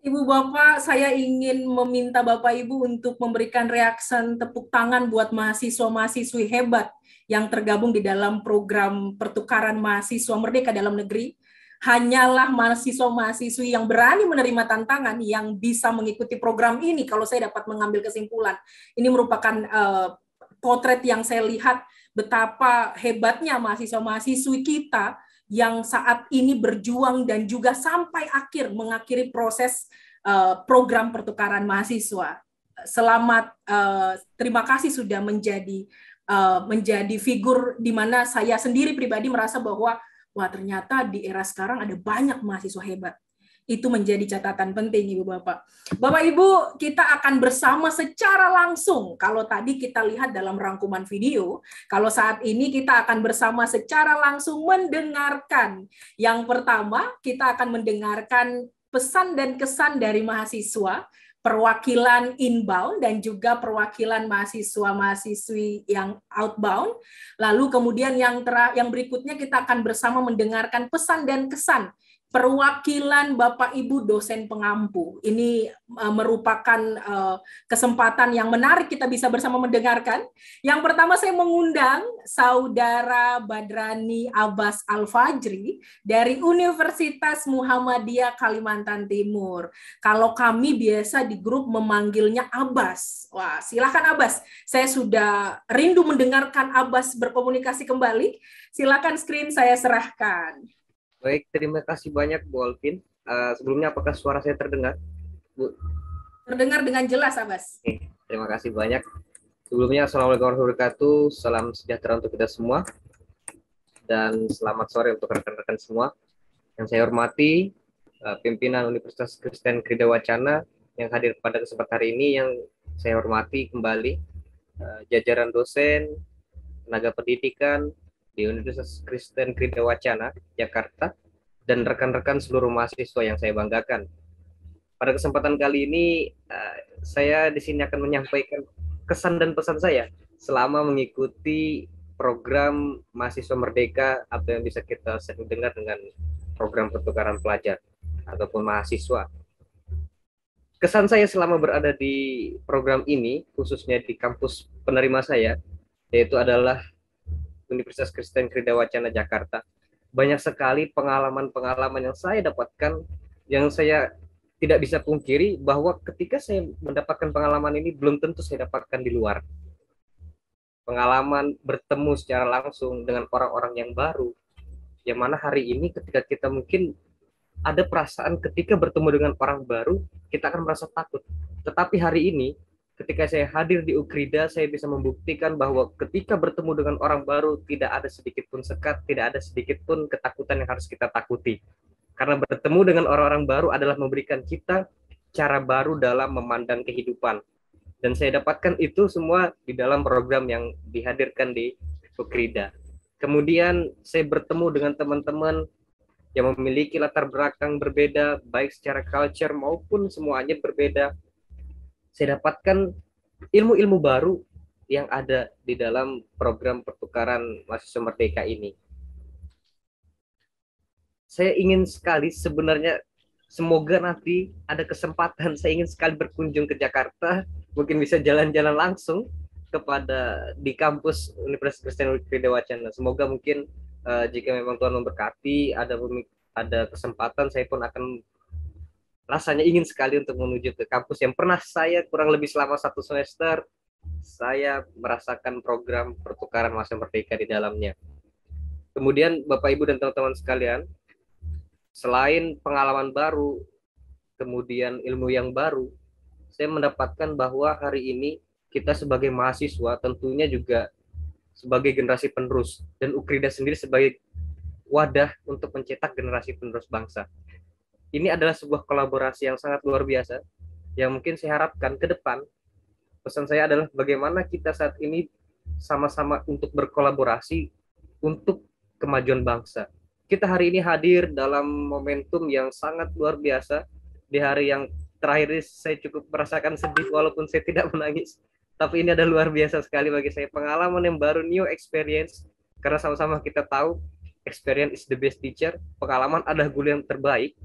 Speaker 1: Ibu Bapak, saya ingin meminta Bapak Ibu untuk memberikan reaksi tepuk tangan buat mahasiswa-mahasiswi hebat yang tergabung di dalam program pertukaran mahasiswa merdeka dalam negeri. Hanyalah mahasiswa-mahasiswi yang berani menerima tantangan yang bisa mengikuti program ini. Kalau saya dapat mengambil kesimpulan, ini merupakan potret yang saya lihat betapa hebatnya mahasiswa-mahasiswi kita yang saat ini berjuang dan juga sampai mengakhiri proses program pertukaran mahasiswa. Selamat, terima kasih sudah menjadi figur di mana saya sendiri pribadi merasa bahwa wah ternyata di era sekarang ada banyak mahasiswa hebat. Itu menjadi catatan penting, Ibu Bapak. Bapak Ibu, kita akan bersama secara langsung. Kalau tadi kita lihat dalam rangkuman video, kalau saat ini kita akan bersama secara langsung mendengarkan. Yang pertama, kita akan mendengarkan pesan dan kesan dari mahasiswa, perwakilan inbound dan juga perwakilan mahasiswa-mahasiswi yang outbound. Lalu kemudian yang berikutnya kita akan bersama mendengarkan pesan dan kesan perwakilan Bapak Ibu dosen pengampu. Ini merupakan kesempatan yang menarik kita bisa bersama mendengarkan. Yang pertama saya mengundang Saudara Badrani Abbas Al-Fajri dari Universitas Muhammadiyah Kalimantan Timur. Kalau kami biasa di grup memanggilnya Abbas. Wah, silakan Abbas. Saya sudah rindu mendengarkan Abbas berkomunikasi kembali. Silakan screen saya serahkan.
Speaker 5: Baik, terima kasih banyak Bu Alvin. Sebelumnya apakah suara saya terdengar, Bu?
Speaker 1: Terdengar dengan jelas, Abbas.
Speaker 5: Oke, terima kasih banyak. Sebelumnya, Assalamualaikum warahmatullahi wabarakatuh. Salam sejahtera untuk kita semua. Dan selamat sore untuk rekan-rekan semua. Yang saya hormati, pimpinan Universitas Kristen Krida Wacana yang hadir pada kesempatan hari ini, yang saya hormati kembali, jajaran dosen, tenaga pendidikan, di Universitas Kristen Krida Wacana, Jakarta, dan rekan-rekan seluruh mahasiswa yang saya banggakan. Pada kesempatan kali ini, saya di sini akan menyampaikan kesan dan pesan saya selama mengikuti program Mahasiswa Merdeka, atau yang bisa kita sering dengar dengan program pertukaran pelajar ataupun mahasiswa. Kesan saya selama berada di program ini, khususnya di kampus penerima saya, yaitu adalah Universitas Kristen Krida Wacana Jakarta. Banyak sekali pengalaman-pengalaman yang saya dapatkan, yang saya tidak bisa pungkiri bahwa ketika saya mendapatkan pengalaman ini belum tentu saya dapatkan di luar. Pengalaman bertemu secara langsung dengan orang-orang yang baru, yang mana hari ini ketika kita mungkin ada perasaan ketika bertemu dengan orang baru, kita akan merasa takut. Tetapi hari ini, ketika saya hadir di Ukrida, saya bisa membuktikan bahwa ketika bertemu dengan orang baru, tidak ada sedikit pun sekat, tidak ada sedikit pun ketakutan yang harus kita takuti. Karena bertemu dengan orang-orang baru adalah memberikan kita cara baru dalam memandang kehidupan. Dan saya dapatkan itu semua di dalam program yang dihadirkan di Ukrida. Kemudian saya bertemu dengan teman-teman yang memiliki latar belakang berbeda, baik secara culture maupun semuanya berbeda. Saya dapatkan ilmu-ilmu baru yang ada di dalam program pertukaran mahasiswa merdeka ini. Saya ingin sekali sebenarnya, semoga nanti ada kesempatan, saya ingin sekali berkunjung ke Jakarta, mungkin bisa jalan-jalan langsung kepada di kampus Universitas Kristen Krida Wacana. Semoga mungkin jika memang Tuhan memberkati, ada kesempatan, saya pun akan rasanya ingin sekali untuk menuju ke kampus yang pernah saya kurang lebih selama 1 semester saya merasakan program pertukaran mahasiswa merdeka di dalamnya. Kemudian Bapak Ibu dan teman-teman sekalian, selain pengalaman baru, kemudian ilmu yang baru, saya mendapatkan bahwa hari ini kita sebagai mahasiswa tentunya juga sebagai generasi penerus, dan Ukrida sendiri sebagai wadah untuk mencetak generasi penerus bangsa. Ini adalah sebuah kolaborasi yang sangat luar biasa, yang mungkin saya harapkan ke depan. Pesan saya adalah bagaimana kita saat ini sama-sama untuk berkolaborasi untuk kemajuan bangsa. Kita hari ini hadir dalam momentum yang sangat luar biasa. Di hari yang terakhir ini saya cukup merasakan sedih walaupun saya tidak menangis. Tapi ini adalah luar biasa sekali bagi saya. Pengalaman yang baru, new experience. Karena sama-sama kita tahu, experience is the best teacher. Pengalaman adalah guru yang terbaik.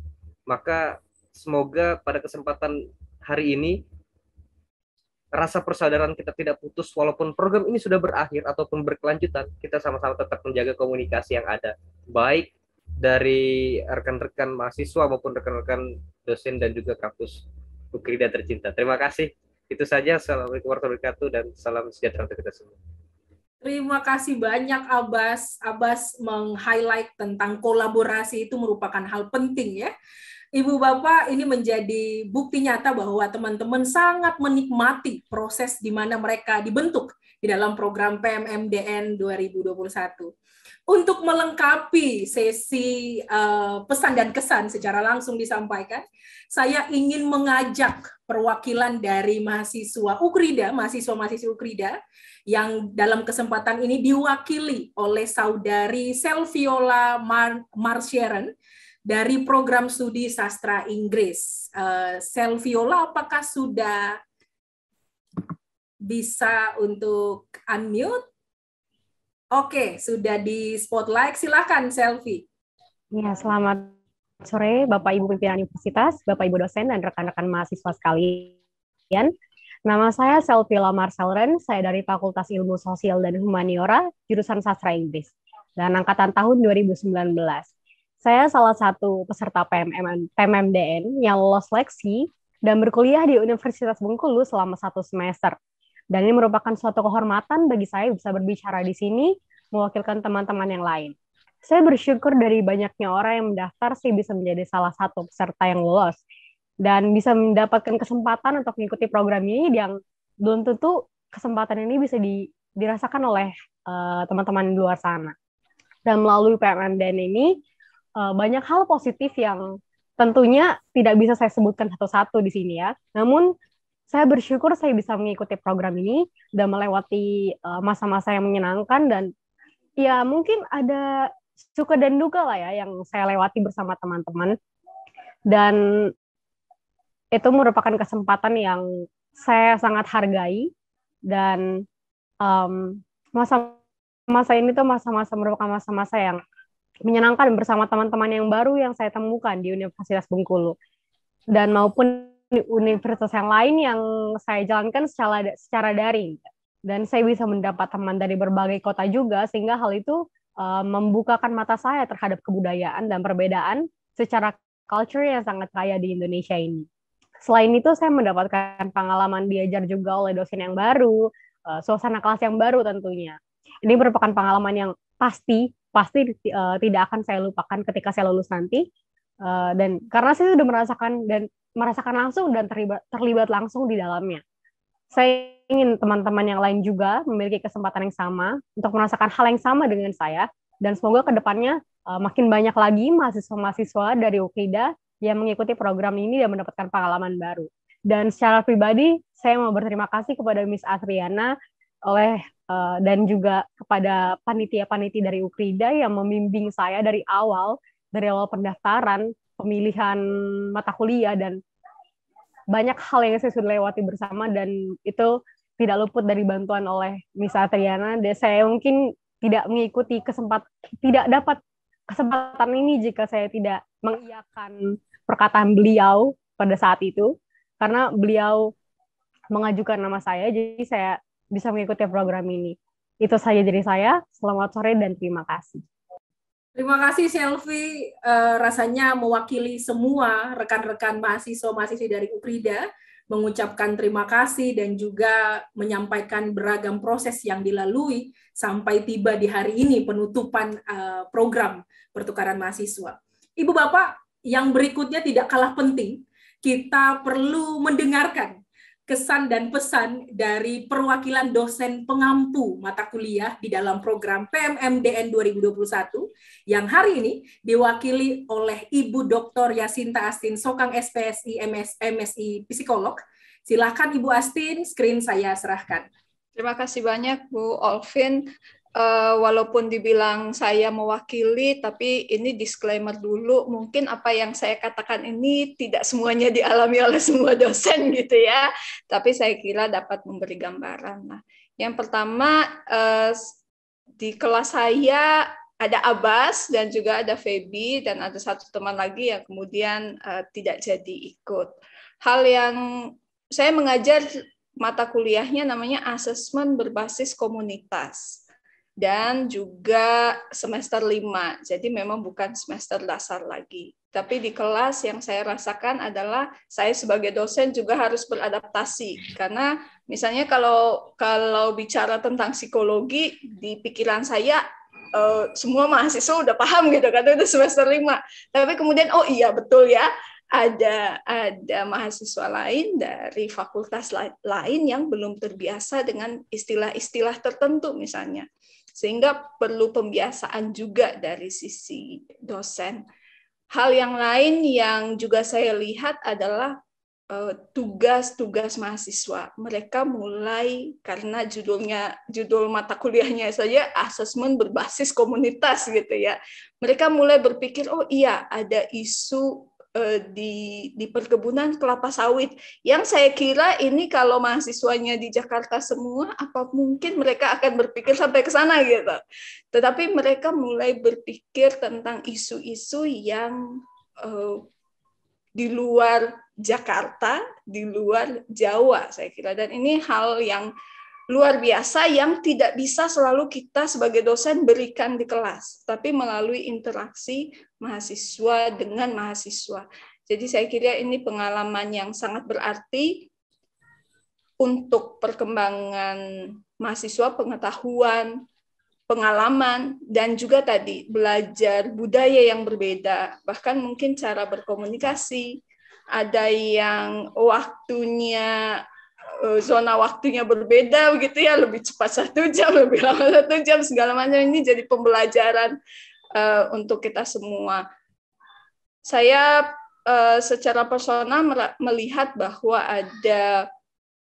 Speaker 5: Maka semoga pada kesempatan hari ini rasa persaudaraan kita tidak putus walaupun program ini sudah berakhir ataupun berkelanjutan. Kita sama-sama tetap menjaga komunikasi yang ada, baik dari rekan-rekan mahasiswa maupun rekan-rekan dosen dan juga kampus Ukrida tercinta. Terima kasih. Itu saja. Assalamualaikum warahmatullahi wabarakatuh dan salam sejahtera untuk kita semua.
Speaker 1: Terima kasih banyak Abbas. Abbas meng-highlight tentang kolaborasi itu merupakan hal penting ya. Ibu Bapak, ini menjadi bukti nyata bahwa teman-teman sangat menikmati proses di mana mereka dibentuk di dalam program PMMDN 2021. Untuk melengkapi sesi pesan dan kesan secara langsung disampaikan, saya ingin mengajak perwakilan dari mahasiswa Ukrida, mahasiswa-mahasiswa Ukrida, yang dalam kesempatan ini diwakili oleh Saudari Selviola Marsharon dari program studi sastra Inggris. Selviola, apakah sudah bisa untuk unmute? Oke, sudah di spotlight. Silakan, Selvi.
Speaker 19: Ya, selamat sore Bapak Ibu pimpinan universitas, Bapak Ibu dosen, dan rekan-rekan mahasiswa sekalian. Nama saya Selvila Marcelren, saya dari Fakultas Ilmu Sosial dan Humaniora, jurusan Sastra Inggris, dan angkatan tahun 2019. Saya salah satu peserta PMMDN yang lolos seleksi dan berkuliah di Universitas Bengkulu selama 1 semester. Dan ini merupakan suatu kehormatan bagi saya bisa berbicara di sini, mewakilkan teman-teman yang lain. Saya bersyukur dari banyaknya orang yang mendaftar, saya bisa menjadi salah satu peserta yang lolos dan bisa mendapatkan kesempatan untuk mengikuti program ini yang belum tentu kesempatan ini bisa dirasakan oleh teman-teman di luar sana. Dan melalui PMMDN ini banyak hal positif yang tentunya tidak bisa saya sebutkan satu-satu di sini ya. Namun saya bersyukur saya bisa mengikuti program ini dan melewati masa-masa yang menyenangkan, dan ya mungkin ada suka dan duka lah ya yang saya lewati bersama teman-teman, dan itu merupakan kesempatan yang saya sangat hargai. Dan masa-masa ini tuh merupakan masa-masa yang menyenangkan bersama teman-teman yang baru yang saya temukan di Universitas Bengkulu dan maupun universitas yang lain yang saya jalankan secara daring, dan saya bisa mendapat teman dari berbagai kota juga, sehingga hal itu membukakan mata saya terhadap kebudayaan dan perbedaan secara culture yang sangat kaya di Indonesia ini. Selain itu, saya mendapatkan pengalaman diajar juga oleh dosen yang baru, suasana kelas yang baru tentunya. Ini merupakan pengalaman yang pasti tidak akan saya lupakan ketika saya lulus nanti. Dan karena saya sudah merasakan langsung dan terlibat langsung di dalamnya. Saya ingin teman-teman yang lain juga memiliki kesempatan yang sama untuk merasakan hal yang sama dengan saya, dan semoga kedepannya makin banyak lagi mahasiswa-mahasiswa dari UKIDA yang mengikuti program ini dan mendapatkan pengalaman baru. Dan secara pribadi, saya mau berterima kasih kepada Miss Adriana dan juga kepada panitia-panitia dari UKIDA yang membimbing saya dari awal pendaftaran, pemilihan mata kuliah, dan banyak hal yang saya sudah lewati bersama, dan itu tidak luput dari bantuan oleh Miss Adriana. Dan saya mungkin tidak dapat kesempatan ini jika saya tidak mengiyakan perkataan beliau pada saat itu, karena beliau mengajukan nama saya, jadi saya bisa mengikuti program ini. Itu saja dari saya. Selamat sore dan terima kasih.
Speaker 1: Terima kasih Selvi, rasanya mewakili semua rekan-rekan mahasiswa-mahasiswi dari UKRIDA mengucapkan terima kasih dan juga menyampaikan beragam proses yang dilalui sampai tiba di hari ini penutupan program pertukaran mahasiswa. Ibu Bapak, yang berikutnya tidak kalah penting, kita perlu mendengarkan kesan dan pesan dari perwakilan dosen pengampu mata kuliah di dalam program PMMDN 2021 yang hari ini diwakili oleh Ibu Dr. Yasinta Astin Sokang SPSI MSI Psikolog. Silakan Ibu Astin, screen saya serahkan.
Speaker 20: Terima kasih banyak Bu Olvin. Walaupun dibilang saya mewakili, tapi ini disclaimer dulu, mungkin apa yang saya katakan ini tidak semuanya dialami oleh semua dosen gitu ya, tapi saya kira dapat memberi gambaran. Nah, yang pertama, di kelas saya ada Abbas dan juga ada Feby dan ada satu teman lagi yang kemudian tidak jadi ikut. Hal yang saya mengajar mata kuliahnya namanya asesmen berbasis komunitas. Dan juga semester 5, jadi memang bukan semester dasar lagi. Tapi di kelas yang saya rasakan adalah saya sebagai dosen juga harus beradaptasi. Karena misalnya kalau bicara tentang psikologi, di pikiran saya semua mahasiswa udah paham gitu, karena udah semester 5. Tapi kemudian, oh iya betul ya, ada mahasiswa lain dari fakultas lain yang belum terbiasa dengan istilah-istilah tertentu misalnya. Sehingga perlu pembiasaan juga dari sisi dosen. Hal yang lain yang juga saya lihat adalah tugas-tugas mahasiswa. Mereka mulai, karena judul mata kuliahnya saja asesmen berbasis komunitas gitu ya. Mereka mulai berpikir, oh iya ada isu di perkebunan kelapa sawit, yang saya kira ini kalau mahasiswanya di Jakarta semua, apa mungkin mereka akan berpikir sampai ke sana gitu. Tetapi mereka mulai berpikir tentang isu-isu yang di luar Jakarta, di luar Jawa, saya kira. Dan ini hal yang luar biasa yang tidak bisa selalu kita sebagai dosen berikan di kelas, tapi melalui interaksi mahasiswa dengan mahasiswa. Jadi saya kira ini pengalaman yang sangat berarti untuk perkembangan mahasiswa, pengetahuan, pengalaman, dan juga tadi belajar budaya yang berbeda, bahkan mungkin cara berkomunikasi, ada yang waktunya, zona waktunya berbeda begitu ya, lebih cepat 1 jam, lebih lama 1 jam, segala macam. Ini jadi pembelajaran untuk kita semua. Saya secara personal melihat bahwa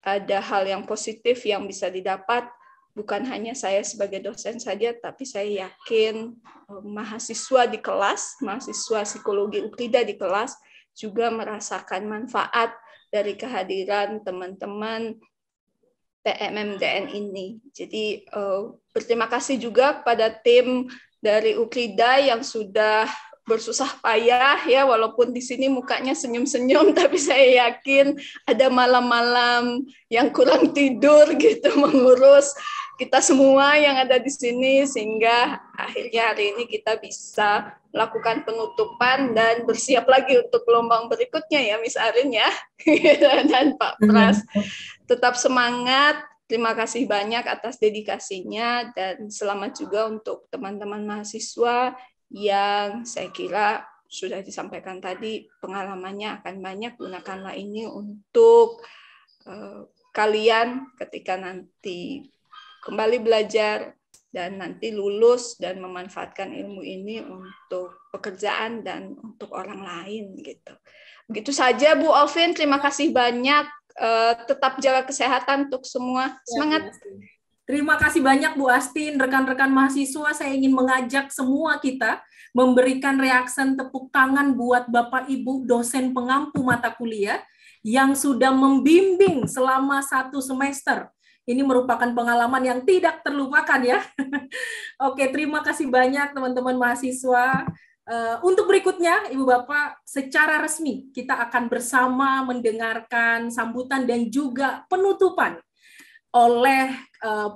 Speaker 20: ada hal yang positif yang bisa didapat, bukan hanya saya sebagai dosen saja, tapi saya yakin mahasiswa di kelas, mahasiswa psikologi UKRIDA di kelas juga merasakan manfaat dari kehadiran teman-teman PMMDN ini. Jadi berterima kasih juga kepada tim dari UKRIDA yang sudah bersusah payah ya, walaupun di sini mukanya senyum-senyum, tapi saya yakin ada malam-malam yang kurang tidur gitu mengurus kita semua yang ada di sini, sehingga akhirnya hari ini kita bisa melakukan penutupan dan bersiap lagi untuk gelombang berikutnya ya, Miss Arin ya. Dan Pak Pras, tetap semangat. Terima kasih banyak atas dedikasinya, dan selamat juga untuk teman-teman mahasiswa yang saya kira sudah disampaikan tadi, pengalamannya akan banyak. Gunakanlah ini untuk kalian ketika nanti kembali belajar dan nanti lulus dan memanfaatkan ilmu ini untuk pekerjaan dan untuk orang lain gitu. Begitu saja Bu Alvin, terima kasih banyak. Tetap jaga kesehatan untuk semua. Semangat.
Speaker 1: Terima kasih banyak Bu Astin, rekan-rekan mahasiswa. Saya ingin mengajak semua kita memberikan reaksi tepuk tangan buat Bapak Ibu dosen pengampu mata kuliah yang sudah membimbing selama 1 semester. Ini merupakan pengalaman yang tidak terlupakan ya. Oke, terima kasih banyak teman-teman mahasiswa. Untuk berikutnya, Ibu Bapak, secara resmi kita akan bersama mendengarkan sambutan dan juga penutupan oleh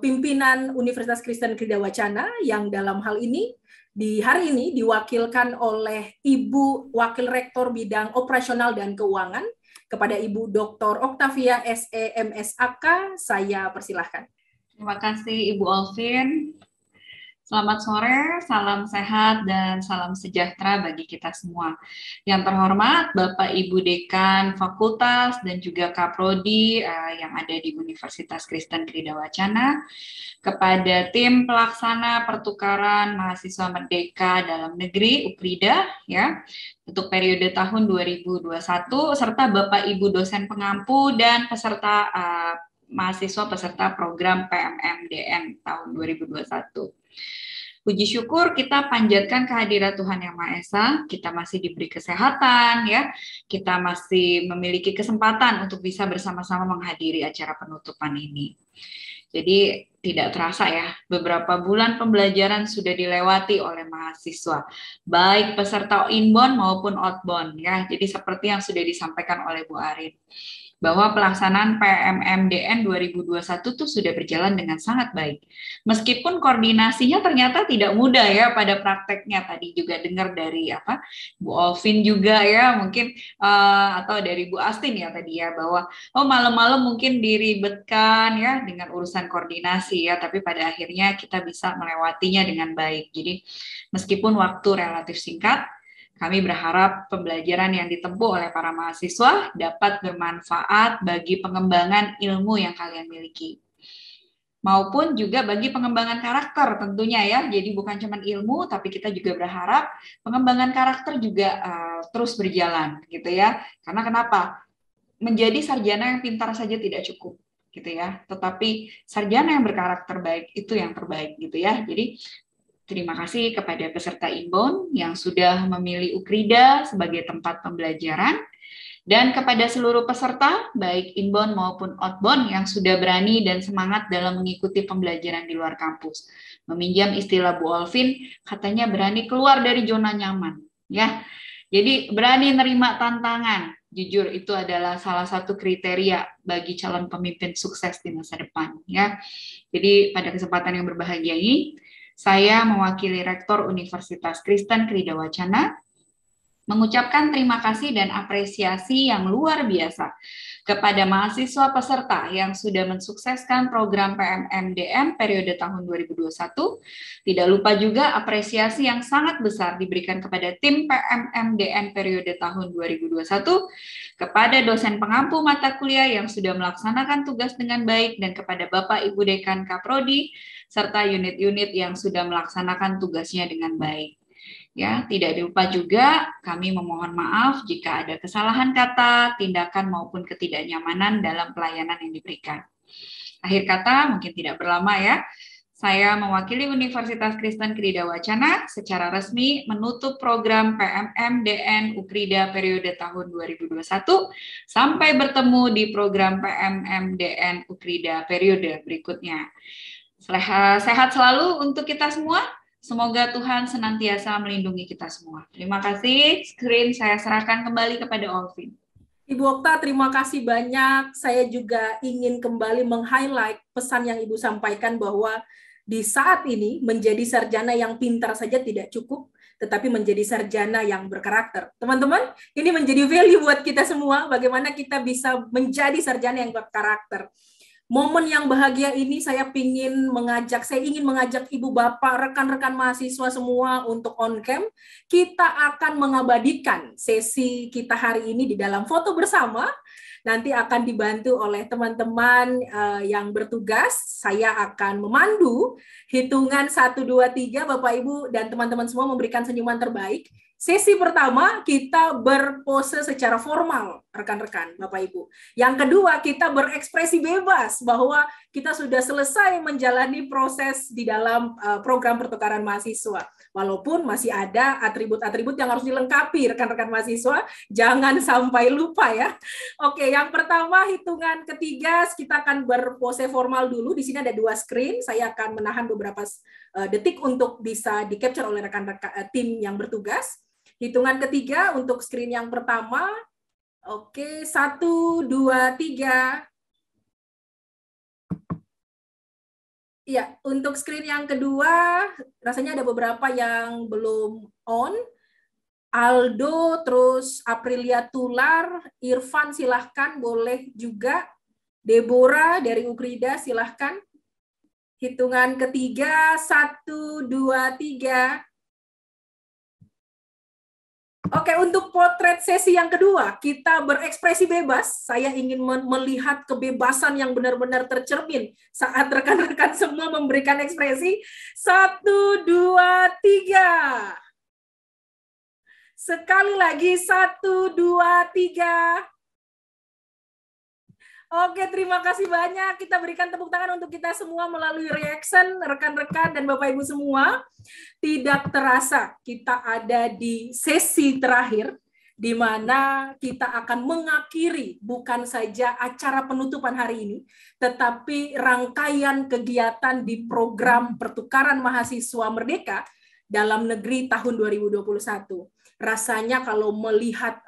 Speaker 1: pimpinan Universitas Kristen Krida Wacana yang dalam hal ini di hari ini diwakilkan oleh Ibu Wakil Rektor Bidang Operasional dan Keuangan, kepada Ibu Dr. Oktavia SE MSAK, saya persilahkan.
Speaker 21: Terima kasih Ibu Alvin. Selamat sore, salam sehat dan salam sejahtera bagi kita semua. Yang terhormat Bapak Ibu Dekan Fakultas dan juga Kaprodi yang ada di Universitas Kristen Krida Wacana, kepada tim pelaksana pertukaran mahasiswa merdeka dalam negeri UKRIDA ya untuk periode tahun 2021, serta Bapak Ibu dosen pengampu dan peserta mahasiswa peserta program PMMDN tahun 2021. Puji syukur kita panjatkan kehadirat Tuhan Yang Maha Esa, kita masih diberi kesehatan ya, kita masih memiliki kesempatan untuk bisa bersama-sama menghadiri acara penutupan ini. Jadi tidak terasa ya, beberapa bulan pembelajaran sudah dilewati oleh mahasiswa, baik peserta inbound maupun outbound ya. Jadi seperti yang sudah disampaikan oleh Bu Arin, bahwa pelaksanaan PMMDN 2021 itu sudah berjalan dengan sangat baik. Meskipun koordinasinya ternyata tidak mudah ya pada prakteknya. Tadi juga dengar dari Bu Alvin juga ya, mungkin atau dari Bu Astin ya tadi ya, bahwa malam-malam mungkin diribetkan ya dengan urusan koordinasi ya, tapi pada akhirnya kita bisa melewatinya dengan baik. Jadi meskipun waktu relatif singkat, kami berharap pembelajaran yang ditempuh oleh para mahasiswa dapat bermanfaat bagi pengembangan ilmu yang kalian miliki. Maupun juga bagi pengembangan karakter tentunya ya. Jadi bukan cuma ilmu, tapi kita juga berharap pengembangan karakter juga terus berjalan gitu ya. Karena kenapa? Menjadi sarjana yang pintar saja tidak cukup gitu ya. Tetapi sarjana yang berkarakter baik itu yang terbaik gitu ya. Jadi terima kasih kepada peserta inbound yang sudah memilih UKRIDA sebagai tempat pembelajaran, dan kepada seluruh peserta, baik inbound maupun outbound yang sudah berani dan semangat dalam mengikuti pembelajaran di luar kampus. Meminjam istilah Bu Alvin, katanya berani keluar dari zona nyaman. Ya, Jadi berani nerima tantangan, jujur itu adalah salah satu kriteria bagi calon pemimpin sukses di masa depan ya. Jadi pada kesempatan yang berbahagia ini, saya mewakili Rektor Universitas Kristen Krida Wacana mengucapkan terima kasih dan apresiasi yang luar biasa kepada mahasiswa peserta yang sudah mensukseskan program PMMDN periode tahun 2021. Tidak lupa juga apresiasi yang sangat besar diberikan kepada tim PMMDN periode tahun 2021, kepada dosen pengampu mata kuliah yang sudah melaksanakan tugas dengan baik, dan kepada Bapak Ibu Dekan Kaprodi, serta unit-unit yang sudah melaksanakan tugasnya dengan baik. Ya, tidak lupa juga kami memohon maaf jika ada kesalahan kata, tindakan maupun ketidaknyamanan dalam pelayanan yang diberikan. Akhir kata, mungkin tidak berlama ya, saya mewakili Universitas Kristen Krida Wacana secara resmi menutup program PMMDN Ukrida periode tahun 2021 sampai bertemu di program PMMDN Ukrida periode berikutnya. Sehat selalu untuk kita semua. Semoga Tuhan senantiasa melindungi kita semua. Terima kasih. Screen saya serahkan kembali kepada Olvin.
Speaker 1: Ibu Okta, terima kasih banyak. Saya juga ingin kembali meng-highlight pesan yang Ibu sampaikan bahwa di saat ini menjadi sarjana yang pintar saja tidak cukup, tetapi menjadi sarjana yang berkarakter. Teman-teman, ini menjadi value buat kita semua, bagaimana kita bisa menjadi sarjana yang berkarakter. Momen yang bahagia ini saya ingin mengajak ibu bapak, rekan-rekan mahasiswa semua untuk on cam. Kita akan mengabadikan sesi kita hari ini di dalam foto bersama. Nanti akan dibantu oleh teman-teman yang bertugas. Saya akan memandu hitungan 1, 2, 3. Bapak Ibu dan teman-teman semua memberikan senyuman terbaik. Sesi pertama kita berpose secara formal, rekan-rekan, Bapak Ibu. Yang kedua kita berekspresi bebas bahwa kita sudah selesai menjalani proses di dalam program pertukaran mahasiswa. Walaupun masih ada atribut-atribut yang harus dilengkapi, rekan-rekan mahasiswa, jangan sampai lupa ya. Oke, yang pertama hitungan ketiga kita akan berpose formal dulu. Di sini ada 2 screen, saya akan menahan beberapa detik untuk bisa di-capture oleh rekan-rekan tim yang bertugas. Hitungan ketiga untuk screen yang pertama. Oke, 1, 2, 3. Ya, untuk screen yang kedua, rasanya ada beberapa yang belum on. Aldo, terus Aprilia Tular, Irfan silahkan, boleh juga. Deborah dari Ukrida silahkan. Hitungan ketiga, 1, 2, 3. Oke, untuk potret sesi yang kedua, kita berekspresi bebas. Saya ingin melihat kebebasan yang benar-benar tercermin saat rekan-rekan semua memberikan ekspresi. 1, 2, 3. Sekali lagi, 1, 2, 3. Oke, terima kasih banyak. Kita berikan tepuk tangan untuk kita semua melalui reaction, rekan-rekan dan Bapak Ibu semua. Tidak terasa kita ada di sesi terakhir, di mana kita akan mengakhiri bukan saja acara penutupan hari ini, tetapi rangkaian kegiatan di program pertukaran mahasiswa merdeka dalam negeri tahun 2021. Rasanya kalau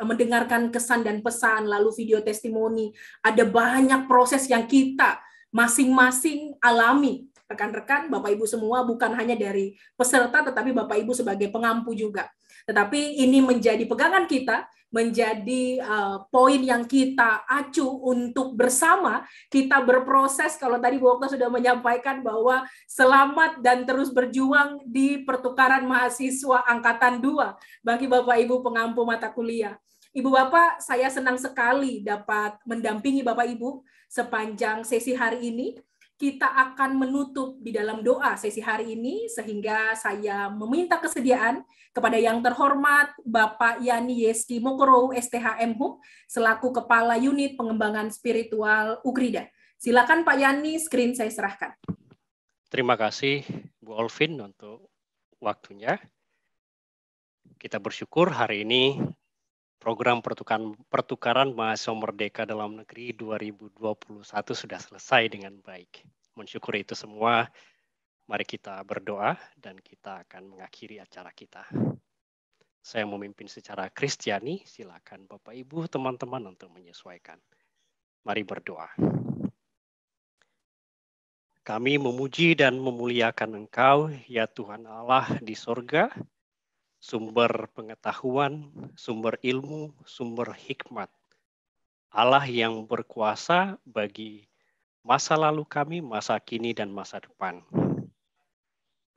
Speaker 1: mendengarkan kesan dan pesan, lalu video testimoni, ada banyak proses yang kita masing-masing alami. Rekan-rekan, Bapak Ibu semua, bukan hanya dari peserta, tetapi Bapak Ibu sebagai pengampu juga. Tetapi ini menjadi pegangan kita, menjadi poin yang kita acu untuk bersama kita berproses. Kalau tadi Bu Okta sudah menyampaikan bahwa selamat dan terus berjuang di pertukaran mahasiswa angkatan 2 bagi Bapak Ibu pengampu mata kuliah. Ibu Bapak, saya senang sekali dapat mendampingi Bapak Ibu sepanjang sesi hari ini. Kita akan menutup di dalam doa sesi hari ini, sehingga saya meminta kesediaan kepada yang terhormat Bapak Yani Yeski Mokoro, STHM Hum, selaku Kepala Unit Pengembangan Spiritual Ukrida. Silakan Pak Yani, screen saya serahkan.
Speaker 2: Terima kasih Bu Olvin untuk waktunya. Kita bersyukur hari ini program pertukaran mahasiswa merdeka dalam negeri 2021 sudah selesai dengan baik. Mensyukuri itu semua, mari kita berdoa dan kita akan mengakhiri acara kita. saya memimpin secara Kristiani, silakan Bapak Ibu teman-teman untuk menyesuaikan. Mari berdoa. Kami memuji dan memuliakan Engkau, ya Tuhan Allah di sorga, sumber pengetahuan, sumber ilmu, sumber hikmat. Allah yang berkuasa bagi masa lalu kami, masa kini, dan masa depan.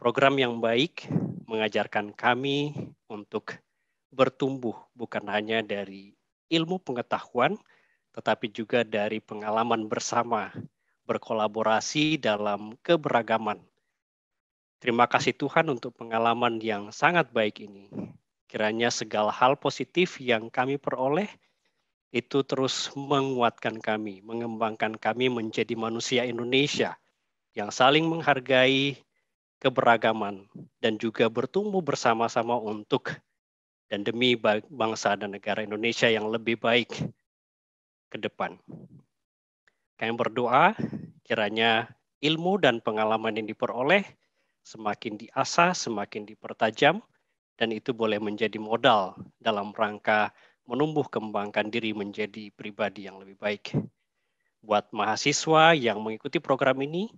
Speaker 2: Program yang baik mengajarkan kami untuk bertumbuh bukan hanya dari ilmu pengetahuan, tetapi juga dari pengalaman bersama, berkolaborasi dalam keberagaman. Terima kasih Tuhan untuk pengalaman yang sangat baik ini. Kiranya segala hal positif yang kami peroleh itu terus menguatkan kami, mengembangkan kami menjadi manusia Indonesia yang saling menghargai keberagaman dan juga bertumbuh bersama-sama untuk dan demi bangsa dan negara Indonesia yang lebih baik ke depan. Kami berdoa kiranya ilmu dan pengalaman yang diperoleh semakin diasah, semakin dipertajam, dan itu boleh menjadi modal dalam rangka menumbuh kembangkan diri menjadi pribadi yang lebih baik. Buat mahasiswa yang mengikuti program ini,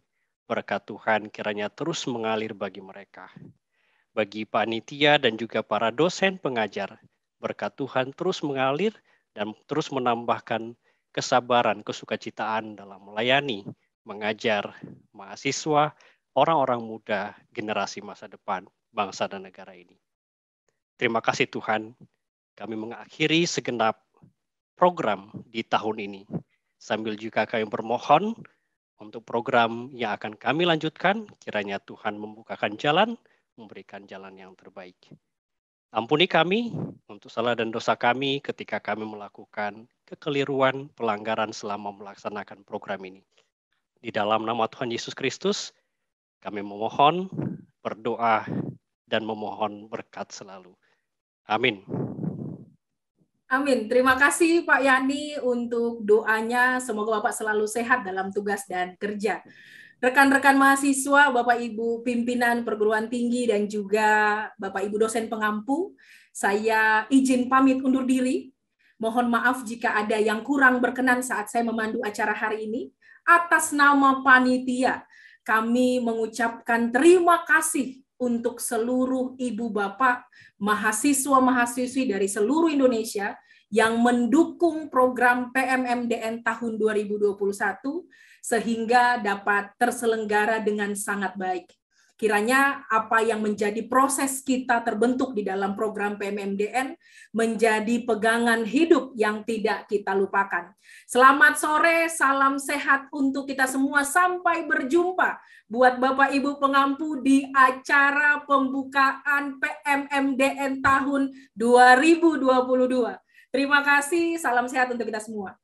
Speaker 2: berkat Tuhan kiranya terus mengalir bagi mereka. Bagi panitia dan juga para dosen pengajar, berkat Tuhan terus mengalir dan terus menambahkan kesabaran, kesukacitaan dalam melayani, mengajar mahasiswa, orang-orang muda, generasi masa depan, bangsa dan negara ini. Terima kasih Tuhan, kami mengakhiri segenap program di tahun ini. Sambil juga kami bermohon untuk program yang akan kami lanjutkan, kiranya Tuhan membukakan jalan, memberikan jalan yang terbaik. Ampuni kami untuk salah dan dosa kami ketika kami melakukan kekeliruan, pelanggaran selama melaksanakan program ini. Di dalam nama Tuhan Yesus Kristus, kami memohon, berdoa, dan memohon berkat selalu. Amin.
Speaker 1: Amin. Terima kasih Pak Yani untuk doanya. Semoga Bapak selalu sehat dalam tugas dan kerja. Rekan-rekan mahasiswa, Bapak Ibu pimpinan perguruan tinggi, dan juga Bapak Ibu dosen pengampu, saya izin pamit undur diri. Mohon maaf jika ada yang kurang berkenan saat saya memandu acara hari ini. Atas nama panitia, kami mengucapkan terima kasih untuk seluruh ibu bapak, mahasiswa-mahasiswi dari seluruh Indonesia yang mendukung program PMMDN tahun 2021, sehingga dapat terselenggara dengan sangat baik. Kiranya apa yang menjadi proses kita terbentuk di dalam program PMMDN menjadi pegangan hidup yang tidak kita lupakan. Selamat sore, salam sehat untuk kita semua. Sampai berjumpa buat Bapak Ibu pengampu di acara pembukaan PMMDN tahun 2022. Terima kasih, salam sehat untuk kita semua.